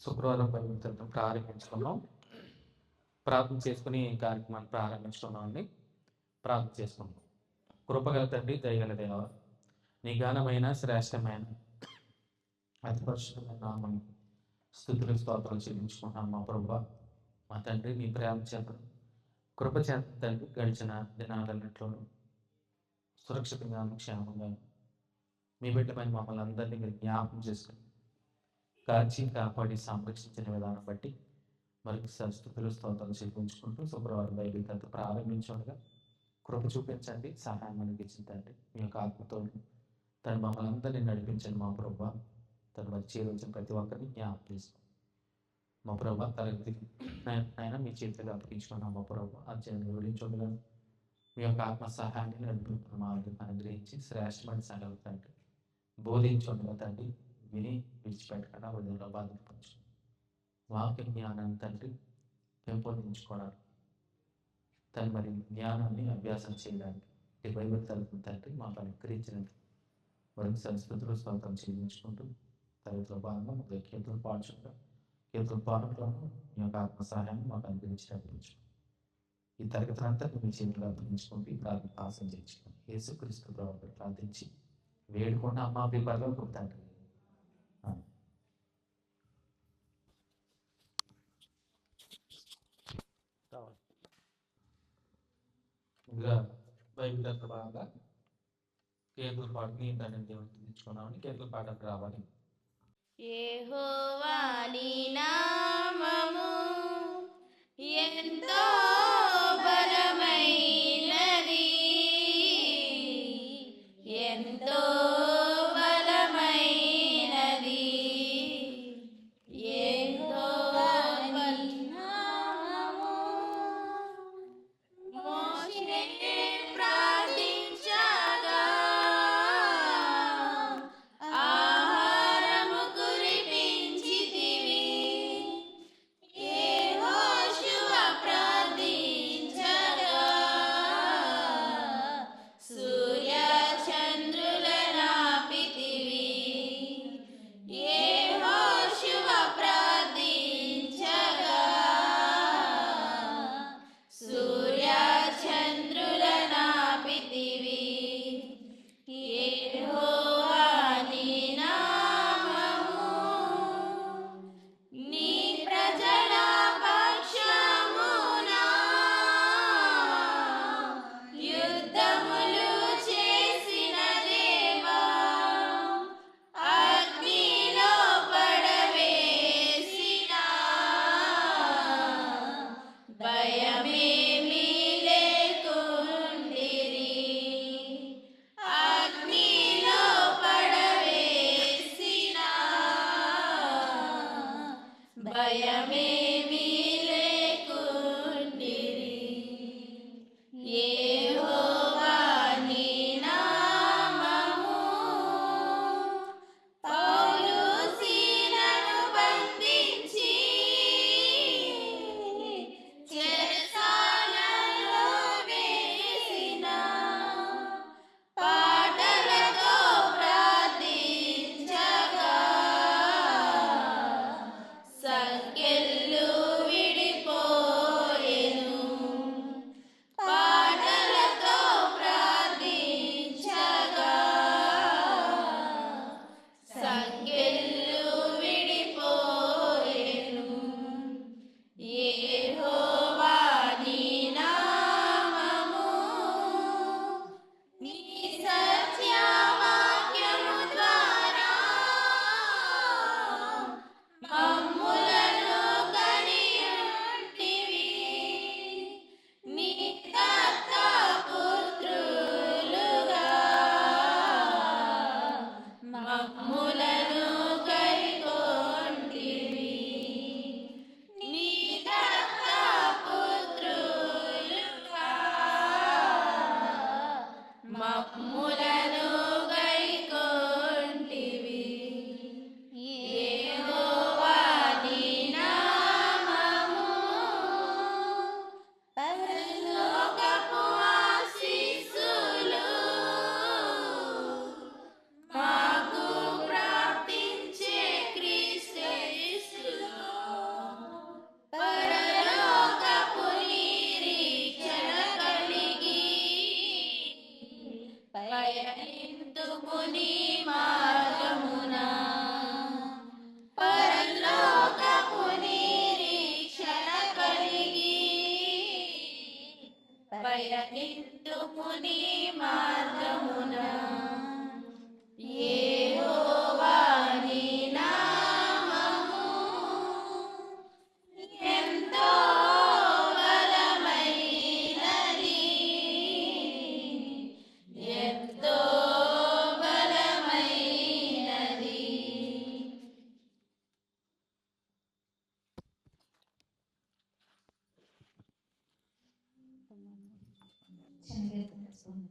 శుక్రవారం బైబిల్తో ప్రారంభించుకున్నాం. ప్రార్థన చేసుకుని కార్యక్రమాన్ని ప్రారంభించుకున్నామండి. ప్రార్థన చేసుకున్నాం. కృపగల తండ్రి, దయగల దేవ, నీ ఘనమైన శ్రేష్టమైన అతి పరిశుద్ధమైన నామం స్తుతులు స్తోత్రాలు చెల్లించుకుంటున్నాం మా ప్రభువా. మా తండ్రి, మీ ప్రేమ చేత కృప చేత తండ్రి గడిచిన దినాలన్నింటిలోనూ సురక్షితంగా క్షేమంగా మీ బిడ్డమైన మమ్మల్ని అందరినీ మీరు జ్ఞాపకం చేసుకుని కాచి కాపాడి సంరక్షించిన విధానం బట్టి మరొకసారి స్తుతులు స్తోత్రాలు చెల్లించుకుంటూ శుక్రవారం బైబిల్ కథ ప్రారంభించుండగా కృప చూపించండి, సహాయం అనిపించండి. మీ యొక్క ఆత్మతో తను మమ్మల్ని అందరినీ నడిపించండి మా ప్రభువా. తను మరి చేరవలసిన ప్రతి ఒక్కరిని జ్ఞాపకం చేసుకోండి మా ప్రభువా. తరగతి ఆయన మీ చేతిలో అప్పగించుకున్నాం మా ప్రభువా. అధ్యయనం వివరించుండగా మీ యొక్క ఆత్మ సహాయాన్ని నడిపిస్తున్న మార్గం అనుగ్రహించి శ్రేష్టమైన సంగతి తండ్రి బోధించుండగా తండ్రి విని విడిచిపెట్టకుండా హృదయంలో బాధపరచు. వాక్య జ్ఞానాన్ని తండ్రి పెంపొందించుకోవడానికి తను మరి జ్ఞానాన్ని అభ్యాసం చేయడానికి ఈ బైబిల్ తరపున తండ్రి మాకు అనుగ్రహించినట్టు మరొక సంస్కృతులు స్వంతం చెల్లించుకుంటూ తరగతిలో భాగంగా మాకు కీర్తన పాడుచుంటా కీర్తన పాటలను మీ యొక్క ఆత్మ సహాయాన్ని మాకు అనుగ్రహించినట్టు ఈ తరగతులంతా మీ చేతులు అర్పించుకుంటూ ఈ ప్రార్థన ఆశం చేయించుకోండి. యేసుక్రీస్తు ప్రభువుని ప్రార్థించి వేడుకున్న అమ్మా బిడ్డలో తండ్రి. ఇంకా బైబిల్ అంతా బాగా కేకుల పాటని దాన్ని దేవునికి తెచ్చుకున్నామని కేకుల పాటకు రావాలి. యెహోవా నీ నామము ఎంతో బలమైనది, ఎంతో బలమైనది. యెహోవా నీ నామము మోషే ప్రార్థించగా ఆహారము కురిపించితివి. యెహోషువ ప్రార్థించగా సూర్య చంద్రులనాపితివి. యెహోషువ ప్రార్థించగా సూర్య చంద్రులనాపితివి. యెహోవా నీ నామము నీ ప్రజల పక్షమున యుద్ధములు చేసిన దేవా, అగ్నిలో పడవేసిన భయమేమీ లేకుండిరి. అగ్నిలో పడవేసిన భయమేమీ లేకుండిరి. యెహోవా నీ నామము పౌలు సీలను బంధించి చెరసాలలో వేసిన పాటలతో ప్రార్థించగా సంకెళ్ళు విడిపోయెను. పాటలతో ప్రార్థించగా సంకెళ్ళు విడిపోయెను. యెహోవా నీ నామము నీ సత్యవాక్యము ద్వారా మమ్ములను కనియుంటివి. నీ దత్తపుత్రులుగా మమ్ములను కైకొంటివి. నీ దత్తపుత్రులుగా మమ్ములను కైకొంటివి. యెహోవా నీ నామము పరలోకపు ఆశీస్సులు మాకు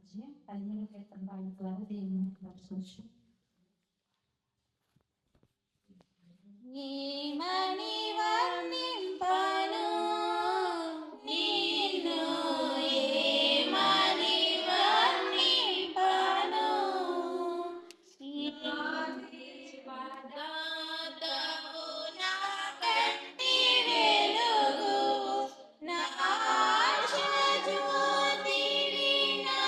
15 కీర్తన పాడిన ద్వారా దేవుని మహిమపరచవచ్చు. ఏమని వర్ణింపను నిన్ను, ఏమని వర్ణింపను, దాతవు నా కంటి వెలుగు, నా ఆశ జ్యోతివి నా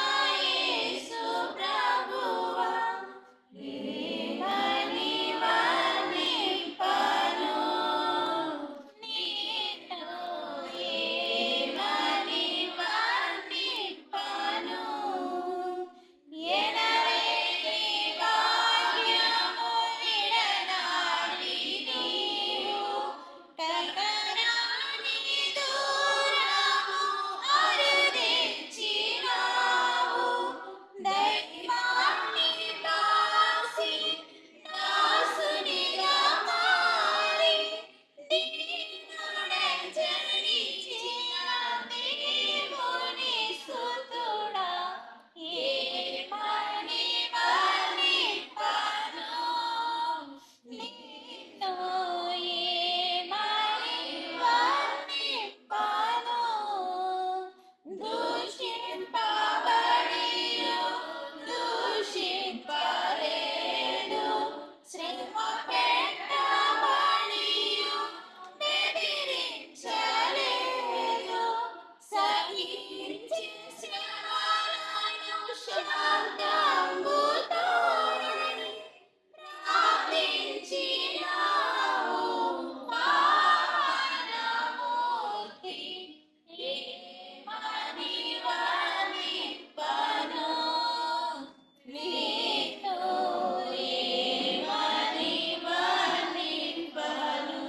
యేసు ప్రభువా. ఏమని వర్ణింపను నిన్ను, ఏమని వర్ణింపను, ఎనలేని భాగ్యము విడనాడి నీవు, కనరాని దూరము అరుదించినావు. దైవాన్ని దాసి దాసునిగా మారి దీనుడై జనించిన దేవుని సుతుడా. ఏమని వర్ణింపను నిన్ను, ఏమని వర్ణింపను, దూషింపబడియు దూషింపలేదు, శ్రమ పెట్టబడియు బెదిరించలేదు, సహించి శ్రమలను శాంతంబుతోని ప్రార్థించినావు. పావనమూర్తి, ఏమని వర్ణింపను నిన్ను, ఏమని వర్ణింపను,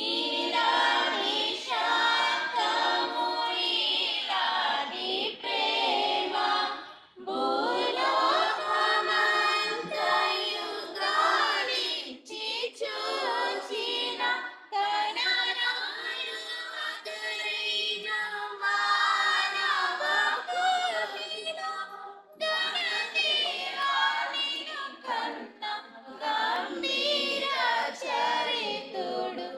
ఈలాటి శాంతము ఈలాటి ప్రేమ భూలోకమంతయు గాలించి చూసిన కనరాని అగైన మానవ కోవిలో గణదేవా నిన్ను కన్న గంభీర చరితుడు.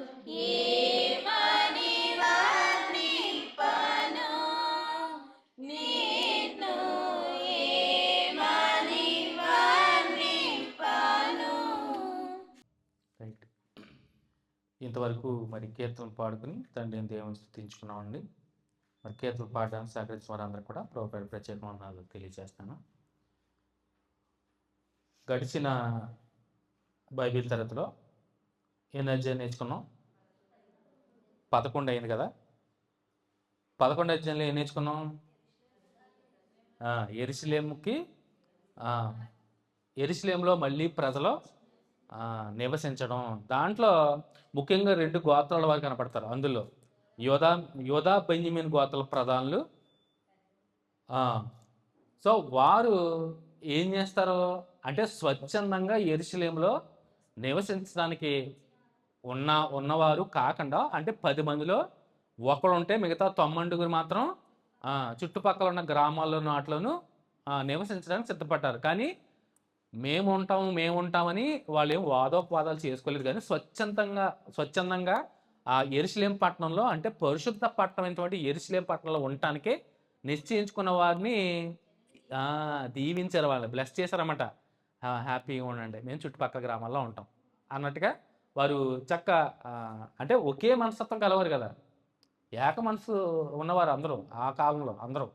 ఏమని వర్ణింపను నిన్ను, ఏమని వర్ణింపను. రైట్. ఇంతవరకు మరి కీర్తనలు పాడుకుని తండ్రిని దేవుని స్తుతించుకున్నామండి. మరి కీర్తనలు పాడడానికి సహకరించిన వారందరూ కూడా ప్రభువుపై ప్రత్యేక వందనాలు తెలియజేస్తాను. గడిచిన బైబిల్ తరగతిలో ఎన్ని అధ్యాయం నేర్చుకున్నాం? 11 అయింది కదా. 11 అధ్యాయంలో ఏం నేర్చుకున్నాం? యెరూషలేముకి యెరూషలేములో మళ్ళీ ప్రజలు నివసించడం. దాంట్లో ముఖ్యంగా 2 గోత్రాల వారు కనపడతారు. అందులో యోధా బెంజమిన్ గోత్రాల ప్రధానులు. సో వారు ఏం చేస్తారు అంటే స్వచ్ఛందంగా యెరూషలేములో నివసించడానికి ఉన్నవారు కాకుండా, అంటే 10 మందిలో ఒకడు ఉంటే మిగతా 90 మాత్రం చుట్టుపక్కల ఉన్న గ్రామాల్లో నాట్లోనూ నివసించడానికి సిద్ధపడ్డారు. కానీ మేము ఉంటామని వాళ్ళు ఏం వాదోపవాదాలు చేసుకోలేదు. కానీ స్వచ్ఛందంగా ఆ యెరూషలేం పట్టణంలో, అంటే పరిశుద్ధ పట్టణం అయినటువంటి యెరూషలేం పట్టణంలో ఉండటానికే నిశ్చయించుకున్న వారిని దీవించారు, వాళ్ళు బ్లెస్ చేశారన్నమాట. హ్యాపీగా ఉండండి, మేము చుట్టుపక్కల గ్రామాల్లో ఉంటాం అన్నట్టుగా వారు అంటే ఒకే మనస్తత్వం కలవారు కదా. ఏక మనసు ఉన్నవారు అందరూ ఆ కాలంలో, అందరూ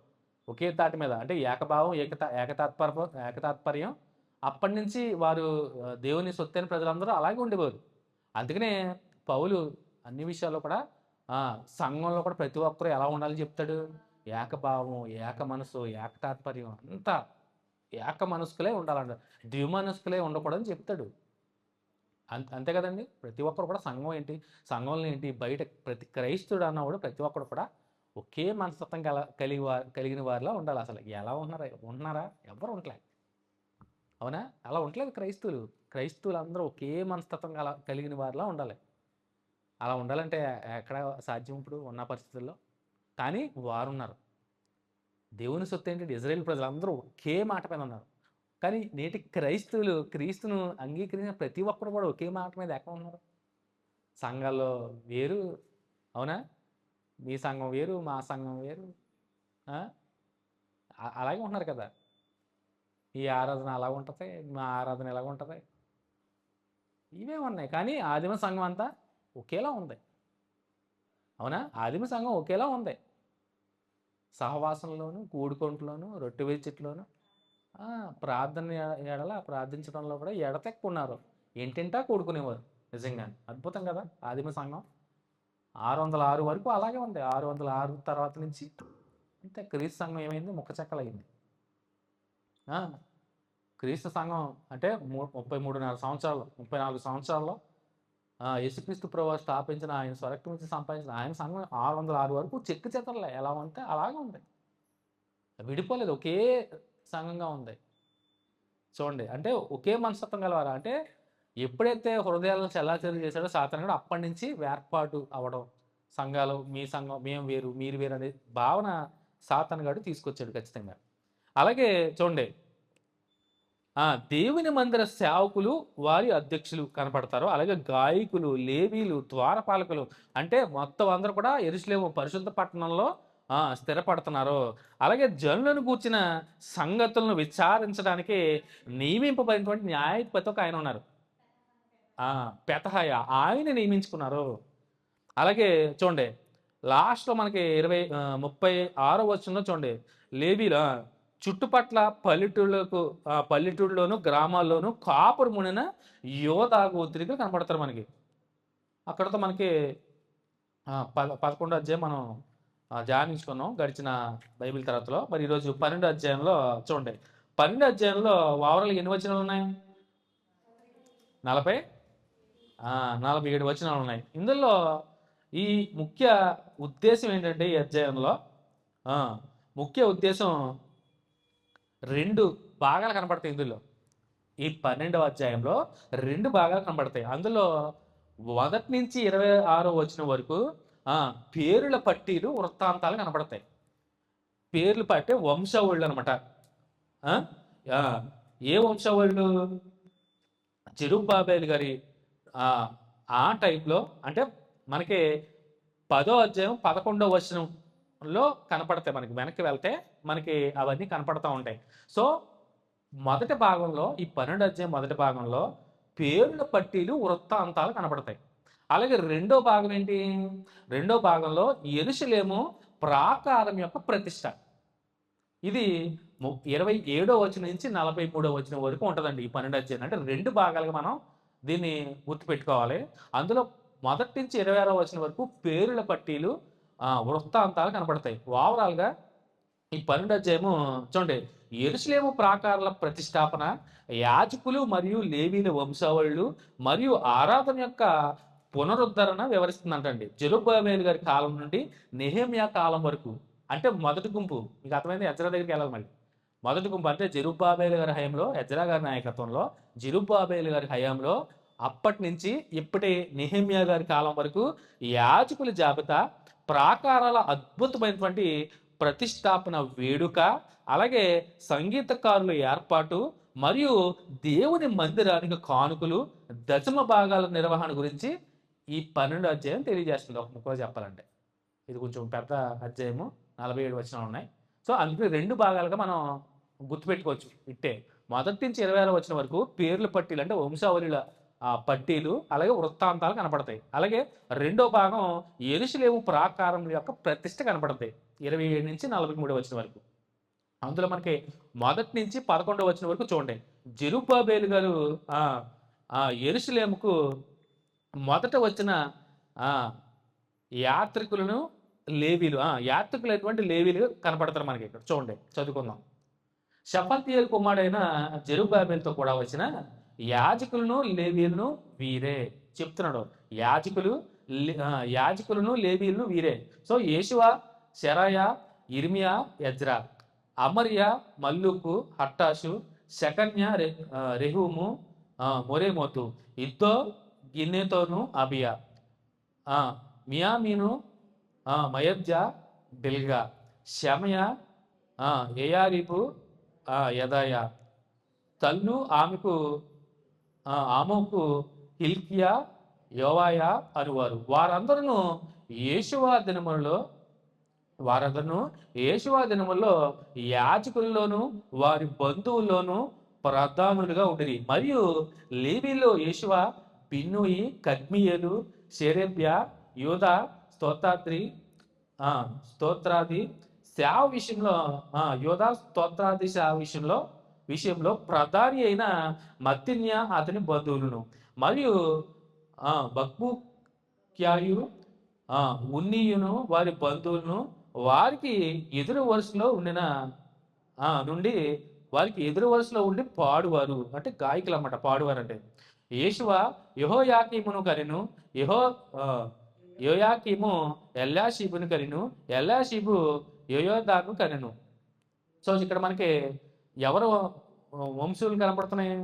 ఒకే తాటి మీద, అంటే ఏకభావం ఏకతాత్పర్యం. అప్పటి నుంచి వారు దేవుని సొత్తైన ప్రజలందరూ అలాగే ఉండేవారు. అందుకనే పౌలు అన్ని విషయాల్లో కూడా సంఘంలో కూడా ప్రతి ఒక్కరూ ఎలా ఉండాలని చెప్తాడు. ఏకభావం, ఏక మనసు, ఏకతాత్పర్యం, అంతా ఏక మనస్కులే ఉండాలంట, ద్విమనస్కులే ఉండకూడదని చెప్తాడు. అంతే కదండి. ప్రతి ఒక్కరు కూడా సంఘం ఏంటి, సంఘంలో ఏంటి, బయట ప్రతి క్రైస్తుడు అన్నవాడు ప్రతి ఒక్కరు కూడా ఒకే మనస్తత్వం కలిగిన వారిలా ఉండాలి. అసలు ఎలా ఉంటున్నారా? ఎవరు ఉండలే. అవునా? అలా ఉండలేదు క్రైస్తవులు అందరూ ఒకే మనస్తత్వం కలిగిన వారిలా ఉండాలి. అలా ఉండాలంటే ఎక్కడ సాధ్యం ఇప్పుడు ఉన్న పరిస్థితుల్లో? కానీ వారు ఉన్నారు. దేవుని సొత్తు ఏంటంటే ఇజ్రాయేల్ ప్రజలందరూ ఒకే మాట పైన ఉన్నారు. కానీ నేటి క్రైస్తవులు క్రీస్తును అంగీకరించిన ప్రతి ఒక్కరు కూడా ఒకే మాట మీద ఎక్కడ ఉన్నారు? సంఘాల్లో వేరు, అవునా? మీ సంఘం వేరు, మా సంఘం వేరు. ఆ? అలాగే ఉంటున్నారు కదా. ఈ ఆరాధన అలా ఉంటుంది, మా ఆరాధన ఎలా ఉంటుంది, ఇవే ఉన్నాయి. కానీ ఆదిమ సంఘం అంతా ఒకేలా ఉంది, అవునా? ఆదిమ సంఘం ఒకేలా ఉంది. సహవాసంలోను, కూడుకొంట్లోను, రొట్టె విరుచుట్లోను, ప్రార్థన ఎడల ప్రార్థించడంలో కూడా ఎడతెక్కున్నారు. ఇంటింటా కూడుకునేవారు. నిజంగా అద్భుతం కదా ఆదిమ సంఘం. 606 వరకు అలాగే ఉంది. 606 తర్వాత నుంచి అంతే. క్రీస్తు సంఘం ఏమైంది? ముక్కచెక్కలైంది. ఆ, క్రీస్తు సంఘం అంటే 33.5 సంవత్సరాలు, 34 సంవత్సరాల్లో యేసుక్రీస్తు ప్రభువు స్థాపించిన, ఆయన స్వరక్తం నుంచి సంపాదించిన ఆయన సంఘం 606 వరకు చెక్కు చెదరలే. ఎలా ఉంటే అలాగే ఉంది, విడిపోలేదు, ఒకే సంఘంగా ఉంది. చూడండి, అంటే ఒకే మనస్తత్వం గలవారు. అంటే ఎప్పుడైతే హృదయాలను చెల్లాచెదురు చేశాడో సాతాను కూడా అప్పటి నుంచి వేర్పాటు అవ్వడం, సంఘాలు, మీ సంఘం మేము వేరు మీరు వేరు అనే భావన సాతాను గాడు తీసుకొచ్చాడు ఖచ్చితంగా. అలాగే చూడండి, దేవుని మందిర సేవకులు, వారి అధ్యక్షులు కనపడతారు. అలాగే గాయకులు, లేవీలు, ద్వారపాలకులు, అంటే మొత్తం అందరూ కూడా యెరూషలేము పరిశుద్ధ పట్టణంలో స్థిరపడుతున్నారు. అలాగే జనులను కూర్చిన సంగతులను విచారించడానికి నియమింపబడినటువంటి న్యాయాధిపతి ఒక ఆయన ఉన్నారు, పెతహయ, ఆయన నియమించుకున్నారు. అలాగే చూడండి, లాస్ట్లో మనకి 36వ వచనంలో చూడండి, లేవీల చుట్టుపట్ల పల్లెటూళ్ళలోను గ్రామాల్లోనూ కాపురు మునిన యోధాగోత్రికులు కనపడతారు మనకి. అక్కడతో మనకి 11వ అధ్యాయం మనం ధ్యానించుకున్నాం గడిచిన బైబిల్ తరగతిలో. మరి ఈరోజు 12వ అధ్యాయంలో చూడండి, 12వ అధ్యాయంలో ఓవరాల్ ఎన్ని వచనాలు ఉన్నాయి? 47 వచనాలు ఉన్నాయి. ఇందులో ఈ ముఖ్య ఉద్దేశం ఏంటంటే, ఈ అధ్యాయంలో ముఖ్య ఉద్దేశం 2 భాగాలు కనపడతాయి. ఇందులో ఈ 12వ అధ్యాయంలో 2 భాగాలు కనపడతాయి. అందులో 1 నుంచి 26వ వచనం వరకు పేరుల పట్టీలు, వృత్తాంతాలు కనపడతాయి. పేర్లు పట్టే వంశావళులు అనమాట. ఏ వంశావళులు? జెరుబ్బాబెలు గారి ఆ టైంలో, అంటే మనకి 10వ అధ్యాయం 11వ వచనంలో కనపడతాయి. మనకి వెనక్కి వెళ్తే మనకి అవన్నీ కనపడతా ఉంటాయి. సో మొదటి భాగంలో, ఈ 12వ అధ్యాయం మొదటి భాగంలో పేరుల పట్టీలు, వృత్తాంతాలు కనపడతాయి. అలాగే రెండో భాగం ఏంటి? రెండో భాగంలో యెరూషలేము ప్రాకారం యొక్క ప్రతిష్ట. ఇది 27వ వచనం నుంచి 43వ వచనం వరకు ఉంటుందండి ఈ 12వ అధ్యాయం. అంటే 2 భాగాలుగా మనం దీన్ని గుర్తుపెట్టుకోవాలి. అందులో 1 నుంచి 26వ వచనం వరకు పేరుల పట్టీలు, వృత్తాంతాలు కనపడతాయి. ఓవరాల్గా ఈ 12వ అధ్యాయము చూడండి, యెరూషలేము ప్రాకారాల ప్రతిష్టాపన, యాజకులు మరియు లేవీల వంశావళులు మరియు ఆరాధన యొక్క పునరుద్ధరణ వివరిస్తుందంటండి. జెరుబ్బాబెలు గారి కాలం నుండి నెహెమ్యా కాలం వరకు. అంటే మొదటి గుంపు మీకు అర్థమైంది. ఎజ్రా దగ్గరికి వెళ్ళాలి. మళ్ళీ మొదటి గుంపు అంటే జెరుబ్బాబెలు గారి హయాంలో, ఎజ్రా గారి నాయకత్వంలో, జెరుబ్బాబెలు గారి హయాంలో అప్పటి నుంచి ఇప్పటి నెహెమ్యా గారి కాలం వరకు యాజకుల జాబితా, ప్రాకారాల అద్భుతమైనటువంటి ప్రతిష్టాపన వేడుక, అలాగే సంగీతకారుల ఏర్పాటు మరియు దేవుని మందిరానికి కానుకలు, దశమ భాగాల నిర్వహణ గురించి ఈ 12వ అధ్యాయం తెలియజేస్తుంది. ఒక ముక్కలో చెప్పాలంటే ఇది కొంచెం పెద్ద అధ్యాయము, 47 వచనాలు ఉన్నాయి. సో అందుకే 2 భాగాలుగా మనం గుర్తుపెట్టుకోవచ్చు. ఇట్టే 1 నుంచి 26వ వచనం వరకు పేర్ల పట్టీలు, అంటే వంశావళుల పట్టీలు, అలాగే వృత్తాంతాలు కనపడతాయి. అలాగే రెండో భాగం యెరూషలేము ప్రాకారం యొక్క ప్రతిష్ట కనపడతాయి 27 నుంచి 43వ వచనం వరకు. అందులో మనకి 1 నుంచి 11వ వచనం వరకు చూడండి, జెరుబ్బాబెలు గారు యెరూషలేముకు మొదట వచ్చిన యాత్రికులను, లేవీలు, యాత్రికులైనటువంటి లేవీలు కనపడతారు మనకి ఇక్కడ. చూడండి, చదువుకుందాం. షఫల్తీయేలు కుమారుడైన జెరుబ్బాబెలుతో కూడా వచ్చిన యాజకులను, లేవీలను వీరే చెప్తున్నాడు. యాజకులను లేవీలను వీరే. సో యేషువ, శెరాయా, ఇర్మియా, ఎజ్రా, అమర్యా, మల్లూకు, హట్టాషు, షకన్య, రెహూము, మొరేమోతు, ఇద్దో, గిన్నెతోను, అబియా, మియామీను, మయబ్జా, బిల్గా, షమయ, ఏయారీపు యదాయ తల్లు ఆమెకు ఆమెకు హిల్కియా యోవాయ అనువారు వారందరూ యేషువా దినముల్లో యాజకుల్లోను వారి బంధువుల్లోనూ ప్రధానులుగా ఉండిరి. మరియు లేవీలో యేషువా, బిన్నూయి, కద్మియేలు, షెరెబ్య, యూదా, స్తోత్రాది సేవ విషయంలో ప్రధాని అయిన మత్తిన్య అతని బంధువులను మరియు బక్బుక్యాయు ఉన్నీయును వారి బంధువులను వారికి ఎదురు వరుసలో ఉండి పాడువారు, అంటే గాయకులు అన్నమాట. పాడువారు అంటే యేషువా యెహోయాకీమును కనెను, యోయాకీము ఎల్యాషీబును కనెను, ఎల్యాషీబు యోయోదాను కనెను. సో ఇక్కడ మనకి ఎవరు వంశువులు కనపడుతున్నాయి?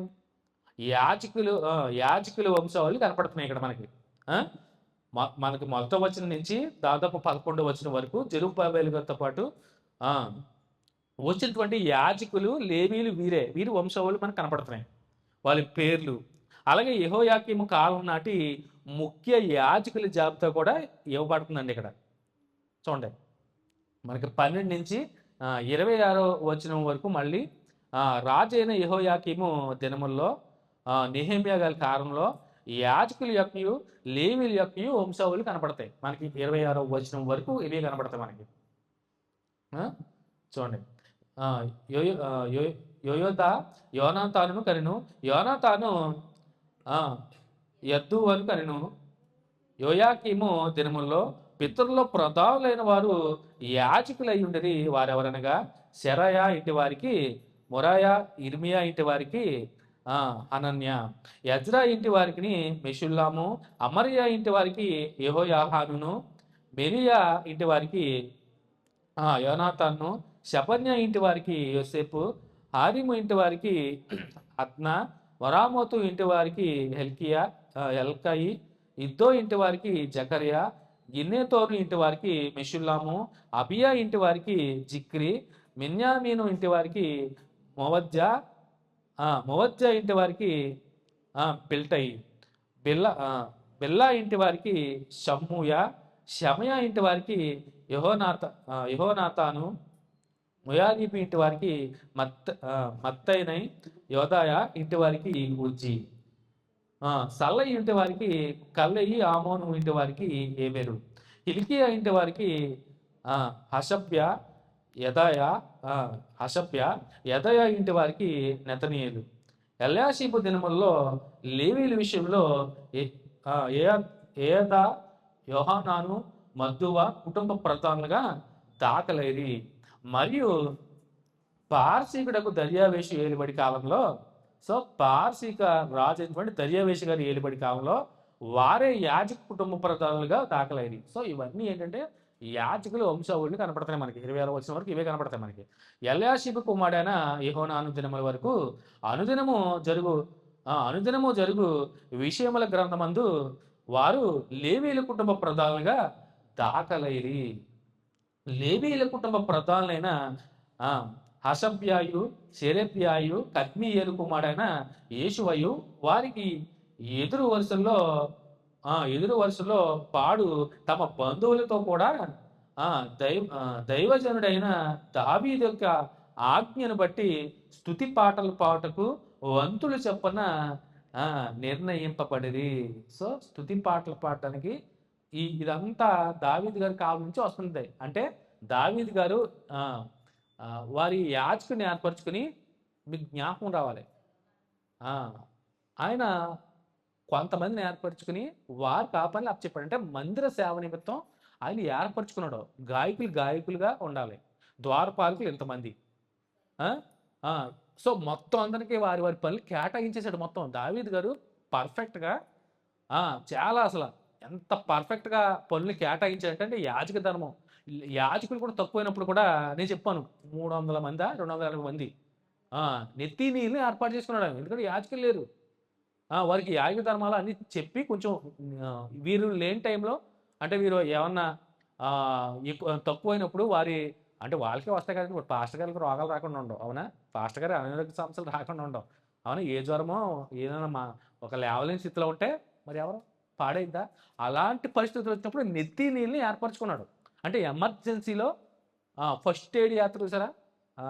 యాజకులు వంశావళి కనపడుతున్నాయి ఇక్కడ మనకి. మనకి మొదటి వచనం నుంచి దాదాపు 11వ వచనం వరకు జెరుబ్బాబెలు గారితో పాటు వచ్చినటువంటి యాజకులు, లేవీలు వీరి వంశావళి మనకు కనపడుతున్నాయి, వాళ్ళ పేర్లు. అలాగే యెహోయాకీము కాలం నాటి ముఖ్య యాజకుల జాబితా కూడా ఇవ్వబడుతుందండి ఇక్కడ. చూడండి, మనకి 12 నుంచి 26వ వచనం వరకు మళ్ళీ రాజు అయిన యెహోయాకీము దినముల్లో నెహెమ్యా గారి కాలంలో యాజకుల యొక్కయు లేవీల యొక్కయు వంశావళులు కనపడతాయి మనకి. 26వ వచనం వరకు ఇవే కనపడతాయి మనకి. చూడండి, యోయోదా యోనాతానును కనెను, యోనాతాను యద్దూవను కనెను. యోయాకీము దినముల్లో పితరుల్లో ప్రధానులైన వారు యాజకులై ఉండేది. వారెవరనగా శెరాయా ఇంటి వారికి మొరాయా, ఇర్మియా ఇంటి వారికి హనన్య, యజ్రా ఇంటి వారికి మెషుల్లాము, అమర్యా ఇంటి వారికి యెహోయాహానును, మెరియా ఇంటి వారికి యోనాతాను, షపన్యా ఇంటి వారికి యోసేపు, హారిము ఇంటి వారికి అద్నా, వరామోతు ఇంటి వారికి ఎల్కాయి, ఇద్దో ఇంటి వారికి జకర్యా, గిన్నెతోను ఇంటి వారికి మెషుల్లాము, అబియా ఇంటి వారికి జిక్రి, మిన్యామీను ఇంటి వారికి మొవజ్జా ఇంటి వారికి పిల్టయి, బిల్లా ఇంటి వారికి షమ్మూయ, షమయా ఇంటి వారికి యెహోనాతాను, మొయారీబు ఇంటి వారికి మత్తైనై, యోదాయ ఇంటి వారికి ఉజ్జి, సల్లయి ఇంటి వారికి కల్లయి, ఆమోను ఇంటి వారికి ఏబెరు, హిల్కియా ఇంటి వారికి హషబ్య, యదయ ఇంటి వారికి నెతనీయులు. ఎల్యాషీబు దినముల్లో లేవీల విషయంలో ఏదా, యోహానాను, మద్దువ కుటుంబ ప్రధానులుగా దాఖలైరి. మరియు పార్సీకుడకు దర్యావేషు ఏలుబడి కాలంలో, సో పార్సీక రాజు అయినటువంటి దర్యావేషు గారి ఏలుబడి కాలంలో వారే యాజక కుటుంబ ప్రధానులుగా దాఖలైరి. సో ఇవన్నీ ఏంటంటే యాజకులు వంశావళులు కనపడతాయి మనకి. 26వ వచనం వరకు ఇవే కనపడతాయి మనకి. ఎల్యాషీబు కుమారుడైన యెహోనాను దినముల వరకు అనుదినము జరుగు విషయముల గ్రంథమందు వారు లేవీల కుటుంబ ప్రధానులుగా దాఖలైరి. లేవీల కుటుంబ ప్రధానులైన హషబ్యాయు, షెరెబ్యాయు, కద్మియేలు కుమారుడైన యేషువయు వారికి ఎదురు వరుసల్లో పాడు తమ బంధువులతో కూడా దైవజనుడైన దావీదు యొక్క ఆజ్ఞను బట్టి స్తుతి పాటలు పాటకు వంతులు చెప్పన నిర్ణయింపబడిరి. సో స్తుతి పాటలు పాడటానికి ఇదంతా దావీదు గారి కాలం నుంచి వస్తుంది. అంటే దావీదు గారు వారి యాజకుని ఏర్పరచుకుని, మీకు జ్ఞాపకం రావాలి, ఆయన కొంతమందిని ఏర్పరచుకుని వారు కాపాలని అప్పచెప్పాడు. అంటే మందిర సేవ నిమిత్తం ఆయన ఏర్పరచుకున్నాడు. గాయకులుగా ఉండాలి, ద్వారపాలకులు ఇంతమంది. సో మొత్తం అందరికీ వారి పనులు కేటాయించేశాడు. మొత్తం దావీదు గారు పర్ఫెక్ట్గా చాలా అసలు ఎంత పర్ఫెక్ట్గా పనులు కేటాయించాడంటే యాజక ధర్మం. యాజకులు కూడా తక్కువైనప్పుడు కూడా నేను చెప్పాను 300 మంది 250 మంది నెత్తి నీళ్ళని ఏర్పాటు చేసుకున్నాడు. ఎందుకంటే యాజకులు లేరు. వారికి యాజక ధర్మాలు అన్ని చెప్పి కొంచెం వీరు లేని టైంలో, అంటే వీరు ఏమన్నా తక్కువైనప్పుడు వారి అంటే వాళ్ళకే వస్తాయి కదండి. ఇప్పుడు పాస్టర్ గారికి రోగాలు రాకుండా ఉండవు, అవునా? పాస్టర్ గారు అనారోగ్య సమస్యలు రాకుండా ఉండవు, అవునా? ఏ జ్వరమో ఏదైనా ఒక లేవలేని స్థితిలో ఉంటే మరి ఎవరు పాడైద్దా? అలాంటి పరిస్థితులు వచ్చినప్పుడు నెత్తి నీళ్ళని ఏర్పరచుకున్నాడు. అంటే ఎమర్జెన్సీలో ఫస్ట్ ఎయిడ్ చేస్తారు చూసారా? ఆ,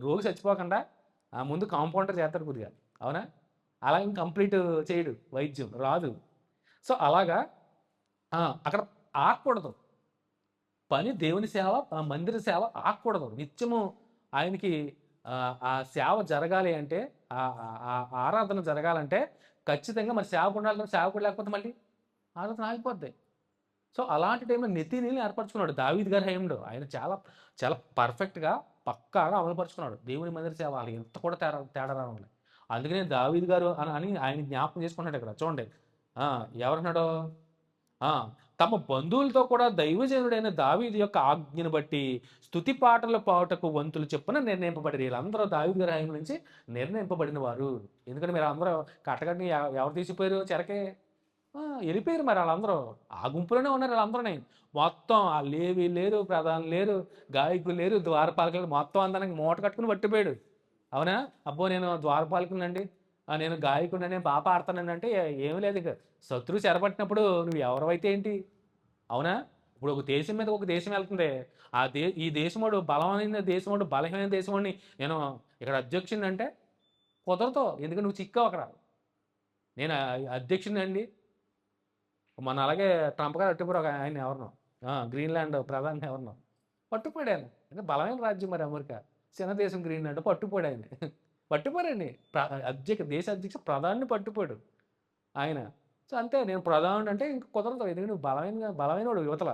రోగి చచ్చిపోకుండా ముందు కాంపౌండర్ చేస్తారు కొద్దిగా, అవునా? అలా కంప్లీట్ చేయడు, వైద్యం రాదు. సో అలాగా అక్కడ ఆగకూడదు పని, దేవుని సేవ, మందిర సేవ ఆగకూడదు. నిత్యము ఆయనకి ఆ సేవ జరగాలి అంటే, ఆ ఆ ఆరాధన జరగాలంటే ఖచ్చితంగా మరి సేవకు ఉండాలి. సేవకుడు లేకపోతే మళ్ళీ ఆరాధన ఆగిపోద్ది. సో అలాంటి టైంలో నెత్తి నీళ్ళని ఏర్పరచుకున్నాడు దావీద్ గారి హయాంలో. ఆయన చాలా చాలా పర్ఫెక్ట్గా పక్కాగా అమలుపరుచుకున్నాడు దేవుని మందిర సేవ. వాళ్ళు ఎంత కూడా తేడా తేడా రావాలి. అందుకనే దావీద్ గారు అని ఆయన జ్ఞాపకం చేసుకున్నాడు ఇక్కడ చూడండి. ఎవరన్నాడో తమ బంధువులతో కూడా దైవజనుడైన దావీదు యొక్క ఆజ్ఞను బట్టి స్తుతి పాటల పాటకు వంతులు చెప్పున నిర్ణయింపబడి, వీళ్ళందరూ దావీదు గారి ఆయన నుంచి నిర్ణయింపబడిన వారు. ఎందుకంటే మీరు అందరూ కట్టగట్టి ఎవరు తీసిపోయారు చెరకే? వెళ్ళిపోయారు మరి వాళ్ళందరూ. ఆ గుంపులోనే ఉన్నారు వాళ్ళందరూనే. మొత్తం ఆ లేవి లేరు, ప్రధానులు లేరు, గాయకులు లేరు, ద్వారపాలకులు, మొత్తం అందరికి మూట కట్టుకుని పట్టిపోయాడు, అవునా? అబ్బో నేను ద్వారపాలకునండి, నేను గాయకుడిని, నేను బాగా పాడతానండి అంటే ఏమీ లేదు. ఇక శత్రువు చెరపట్టినప్పుడు నువ్వు ఎవరైతే ఏంటి, అవునా? ఇప్పుడు ఒక దేశం మీద ఒక దేశం వెళ్తుంది. ఈ దేశముడు బలమైన దేశముడు, బలహీన దేశముడిని నేను ఇక్కడ అధ్యక్షుడిని అంటే కుదరదు. ఎందుకంటే నువ్వు చిక్కావు అక్కడ. నేను అధ్యక్షుడిని అండి. మొన్న అలాగే ట్రంప్ గారు అట్టుపోయారు ఒక ఆయన ఎవరినో, గ్రీన్లాండ్ ప్రధాని ఎవరినో పట్టుపోయాడు ఆయన. అంటే బలమైన రాజ్యం మరి అమెరికా, చిన్న దేశం గ్రీన్లాండ్, పట్టుపోయాడు ఆయన. పట్టుపోయాడండి దేశ అధ్యక్ష ప్రధాని పట్టుపోయాడు ఆయన. సో అంతే, నేను ప్రధాని అంటే ఇంక కుదరదు, ఎందుకంటే నువ్వు బలమైనవాడు యువతల.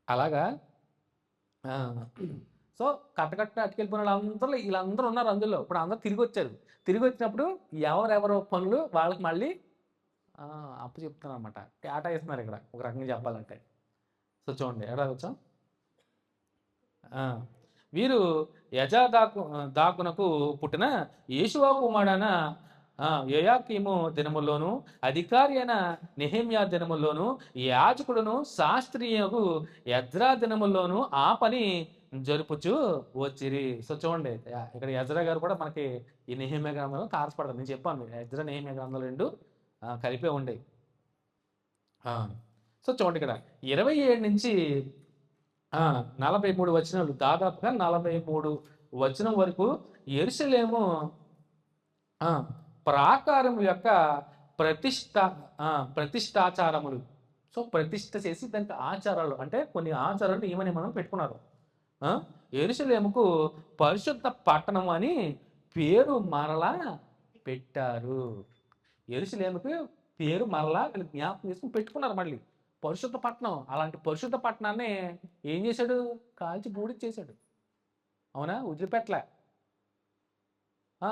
అలాగా సో కట్టకట్ట అట్టుకెళ్ళిపోయిన వాళ్ళందరూ వీళ్ళందరూ ఉన్నారు అందులో. ఇప్పుడు అందరూ తిరిగి వచ్చారు. తిరిగి వచ్చినప్పుడు ఎవరెవరో పనులు వాళ్ళకి మళ్ళీ అప్పు చెప్తాను అనమాట, కేటాయిస్తున్నారు ఇక్కడ ఒక రకంగా చెప్పాలంటే. సో చూడండి ఎక్కడ వచ్చాం. వీరు దాకునకు పుట్టిన యేషువా కుమారుడైన యోయాకీము దినముల్లోను, అధికారి అయిన నెహెమ్యా దినముల్లోను, యాజకుడును శాస్త్రీయకు ఎజ్రా దినముల్లోను ఆ పని జరుపుచు వచ్చిరి. సో చూడండి ఇక్కడ ఎజ్రా గారు కూడా మనకి ఈ నెహెమ్యా గ్రంథంలో తారసపడతారు. నేను చెప్పాను ఎజ్రా నెహెమ్యా గ్రంథాలు రెండు కలిపే ఉండే. సో చూడండి ఇక్కడ 27 నుంచి 43 వచనాలు, దాదాపుగా 43 వచనం వరకు యెరూషలేము ప్రాకారం యొక్క ప్రతిష్టాచారములు. సో ప్రతిష్ట చేసి దానికి ఆచారాలు, అంటే కొన్ని ఆచారాలు ఏమని మనం పెట్టుకున్నారు. యెరూషలేముకు పరిశుద్ధ పట్టణం అని పేరు మరలా పెట్టారు. యెరూషలేముకి పేరు మరలా వీళ్ళు జ్ఞాపకం చేసుకుని పెట్టుకున్నారు మళ్ళీ పరిశుద్ధ పట్టణం. అలాంటి పరిశుద్ధ పట్టణాన్ని ఏం చేశాడు? కాల్చి బూడిచ్చేశాడు, అవునా? వదిలిపెట్టలే. ఆ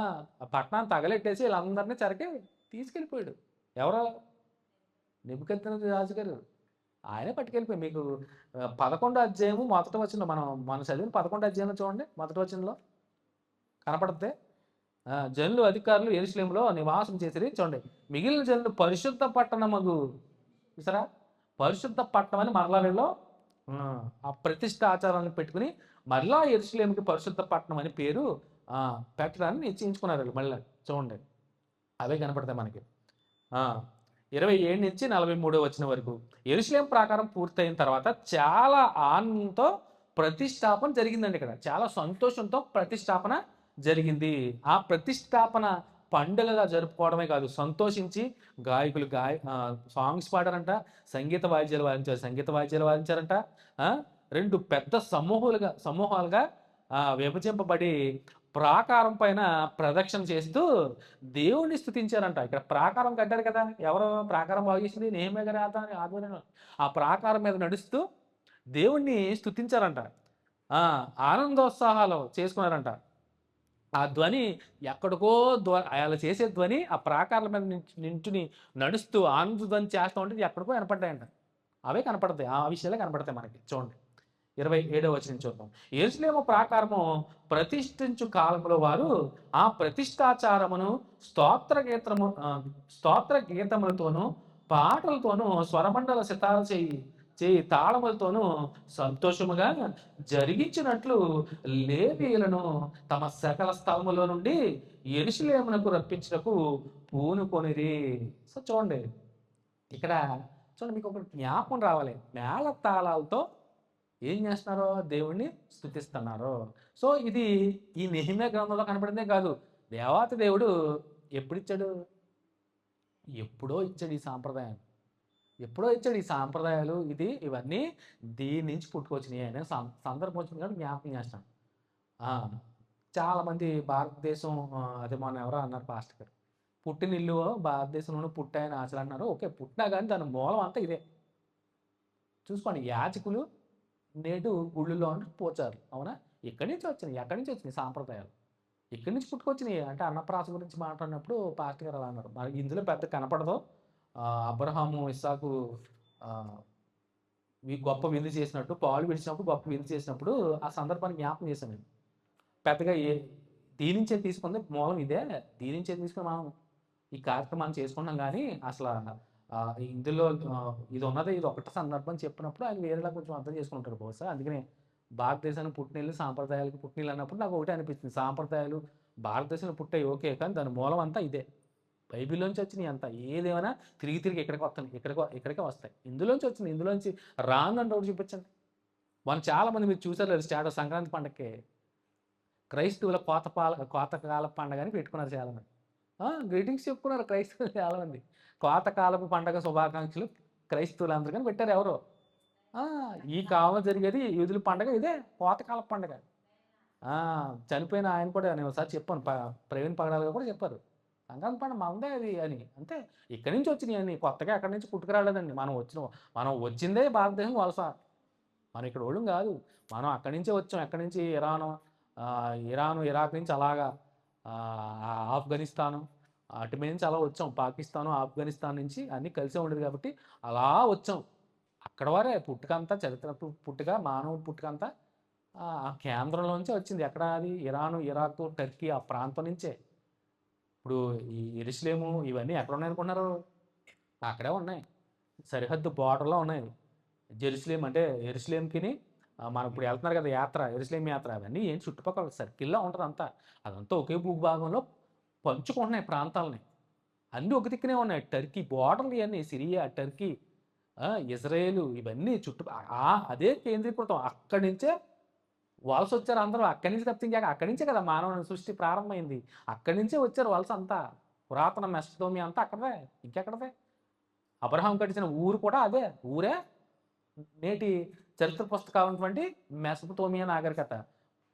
పట్టణాన్ని తగలెట్టేసి వీళ్ళందరినీ చెరకి తీసుకెళ్ళిపోయాడు. ఎవరో నెబుకద్నెజరు రాజుగారు, ఆయనే పట్టుకెళ్ళిపోయి. మీకు 11వ అధ్యాయము మొదటి వచనంలో మనం చదివిన 11వ అధ్యాయంలో చూడండి, మొదటి వచనంలో కనపడితే జనులు అధికారులు యెరూషలేములో నివాసం చేసిరి. చూడండి, మిగిలిన జనులు పరిశుద్ధ పట్టణమగు, చూసారా, పరిశుద్ధ పట్టణం అని మరలా వీళ్ళు ఆ ప్రతిష్ట ఆచారాన్ని పెట్టుకుని మరలా యెరూషలేముకి పరిశుద్ధ పట్టణం అని పేరు పెట్టడాన్ని నిశ్చయించుకున్నారు మళ్ళీ. చూడండి అవే కనపడతాయి మనకి. 27 నుంచి 43 వచ్చిన వరకు యెరూషలేం ప్రాకారం పూర్తయిన తర్వాత చాలా ఆనందంతో ప్రతిష్టాపన జరిగిందండి. ఇక్కడ చాలా సంతోషంతో ప్రతిష్టాపన జరిగింది. ఆ ప్రతిష్టాపన పండుగగా జరుపుకోవడమే కాదు, సంతోషించి గాయకులు సాంగ్స్ పాడారంట, సంగీత వాయిద్యాలు వాయించారంట. 2 పెద్ద సమూహాలుగా విభజింపబడి ప్రాకారం పైన ప్రదక్షిణ చేస్తూ దేవుణ్ణి స్తుతించారంట. ఇక్కడ ప్రాకారం కట్టారు కదా, ఎవరో ప్రాకారం బాగు చేసింది? నెహెమ్యా గారి ఆధ్వర్యంలో. ఆ ప్రాకారం మీద నడుస్తూ దేవుణ్ణి స్తుతించారంట, ఆనందోత్సాహాలు చేసుకున్నారంట. ఆ ధ్వని ఎక్కడికో అలా చేసే ధ్వని ఆ ప్రాకారాల మీద నించుని నడుస్తూ ఆనంద ధ్వని చేస్తూ ఉంటే ఎక్కడికో కనపడ్డాయంట. అవే కనపడతాయి, ఆ విషయాలే కనపడతాయి మనకి. చూడండి 27వ వచనం చూద్దాం. యెరూషలేము ప్రాకారము ప్రతిష్ఠించు కాలంలో వారు ఆ ప్రతిష్టాచారమును స్తోత్ర గీతములతోనూ పాటలతోనూ స్వరమండల సితార చేయి తాళములతోనూ సంతోషముగా జరిగించినట్లు లేవీయులను తమ సకల స్థలములో నుండి యెరూషలేమునకు రప్పించుటకు పూనుకొనిరి. సో చూడండి ఇక్కడ, చూడండి మీకు ఒక జ్ఞాపకం రావాలి. మేళ తాళాలతో ఏం చేస్తున్నారో దేవుణ్ణి స్తుతిస్తున్నారు. సో ఇది ఈ నెహెమ్యా గ్రంథంలో కనపడిందే కాదు, దేవాతి దేవుడు ఎప్పుడు ఇచ్చాడు? ఎప్పుడో ఇచ్చాడు ఈ సాంప్రదాయాన్ని. ఎప్పుడో ఇచ్చాడు ఈ సాంప్రదాయాలు. ఇవన్నీ దీని నుంచి పుట్టుకొచ్చినాయి అనే సందర్భం వచ్చింది కాబట్టి జ్ఞాపకం చేస్తాను. చాలామంది భారతదేశం అదే మొన్న ఎవరో అన్నారు పాస్టర్ గారు, పుట్టిన ఇల్లు భారతదేశంలోనే పుట్టాయని ఆశలు అన్నారు. ఓకే, పుట్టినా కానీ దాని మూలం అంతా ఇదే. చూసుకోండి, యాజకులు నేడు గుళ్ళులో పోచారు, అవునా? ఎక్కడి నుంచి వచ్చినాయి సాంప్రదాయాలు? ఇక్కడి నుంచి పుట్టుకొచ్చినాయి. అంటే అన్నప్రాస గురించి మాట్లాడినప్పుడు పాస్టర్ గారు అలా అన్నారు. మరి ఇందులో పెద్ద కనపడదు. అబ్రహాము ఇస్సాకు గొప్ప విందు చేసినట్టు, పాలు విడిచినప్పుడు గొప్ప విందు చేసినప్పుడు ఆ సందర్భాన్ని జ్ఞాపకం చేశాను నేను. పెద్దగా దీని నుంచే తీసుకుంది, మూలం ఇదే. దీని నుంచే తీసుకుని మనం ఈ కార్యక్రమాన్ని చేసుకున్నాం. కానీ అసలు ఇందులో ఇది ఉన్నది, ఇది ఒకటి సందర్భం చెప్పినప్పుడు ఆయన వేరేలా కొంచెం అర్థం చేసుకుంటారు బహుశా. అందుకనే భారతదేశానికి పుట్టినీళ్ళు, సాంప్రదాయాలకు పుట్టినీళ్ళు అన్నప్పుడు నాకు ఒకటే అనిపిస్తుంది, సాంప్రదాయాలు భారతదేశంలో పుట్టాయి ఓకే, కానీ దాని మూలం అంతా ఇదే. బైబిల్లోంచి వచ్చినాయి అంతా. ఏదేమైనా తిరిగి ఇక్కడికి వస్తాయి, ఇక్కడికే వస్తాయి. ఇందులోంచి వచ్చింది. ఇందులోంచి రాందంటే ఒకటి చూపించండి. వాళ్ళు చాలామంది మీరు చూసారు లేదు, స్టార్ట్ సంక్రాంతి పండగకి క్రైస్తవుల కోతకాల పండగ అని పెట్టుకున్నారు చాలామంది. గ్రీటింగ్స్ చెప్పుకున్నారు క్రైస్తవులు చాలామంది. కోతకాలపు పండగ శుభాకాంక్షలు క్రైస్తవులందరూ కానీ పెట్టారు ఎవరో. ఈ కాలంలో జరిగేది యూదుల పండగ ఇదే, కోతకాల పండగ. చనిపోయిన ఆయన కూడా నేను ఒకసారి చెప్పాను, ప్రవీణ్ పగడాలుగా కూడా చెప్పారు, సంక్రాంతి పండుగ మందే అది అని. అంతే, ఇక్కడి నుంచి వచ్చినాయి అని, కొత్తగా ఎక్కడి నుంచి పుట్టుకురాలేదండి. మనం వచ్చిందే భారతదేశం వలస. మనం ఇక్కడ ఓళ్ళం కాదు, మనం అక్కడి నుంచే వచ్చాం. ఎక్కడి నుంచి? ఇరాను ఇరాక్ నుంచి అలాగా ఆఫ్ఘనిస్తాను అటు మీద నుంచి అలా వచ్చాం. పాకిస్తాను ఆఫ్ఘనిస్తాన్ నుంచి అన్నీ కలిసే ఉండేది కాబట్టి అలా వచ్చాం. అక్కడ వారే పుట్టుకంతా, చరిత్ర పుట్టుక, మానవుడి పుట్టుకంతా ఆ కేంద్రంలోంచే వచ్చింది. ఎక్కడ? అది ఇరాను ఇరాక్ టర్కీ ఆ ప్రాంతం నుంచే. ఇప్పుడు ఈ యెరూషలేము ఇవన్నీ ఎక్కడ ఉన్నాయి అనుకున్నారు? అక్కడే ఉన్నాయి, సరిహద్దు బార్డర్లో ఉన్నాయి. జెరూసలేం అంటే యెరూషలేంకి మనం ఇప్పుడు వెళ్తున్నారు కదా యాత్ర, యెరూషలేం యాత్ర, అవన్నీ ఏంటి చుట్టుపక్కల సర్కిల్లో ఉంటుంది అంతా. అదంతా ఒకే భూభాగంలో పంచుకుంటున్నాయి ప్రాంతాలని. అన్నీ ఒక దిక్కునే ఉన్నాయి. టర్కీ బార్డర్లు ఇవన్నీ, సిరియా, టర్కీ, ఇజ్రాయేలు, ఇవన్నీ అదే కేంద్రీకృతం. అక్కడి నుంచే వలస వచ్చారు అందరూ. అక్కడి నుంచి తప్పించాక అక్కడి నుంచే కదా మానవ సృష్టి ప్రారంభమైంది. అక్కడి నుంచే వచ్చారు వలస అంతా. పురాతన మెసొపొతామియా అంతా అక్కడదే, ఇంకెక్కడదే. అబ్రహాం కట్టించిన ఊరు కూడా అదే ఊరే. నేటి చరిత్ర పుస్తకాలటువంటి మెసొపొతామియా నాగరికత.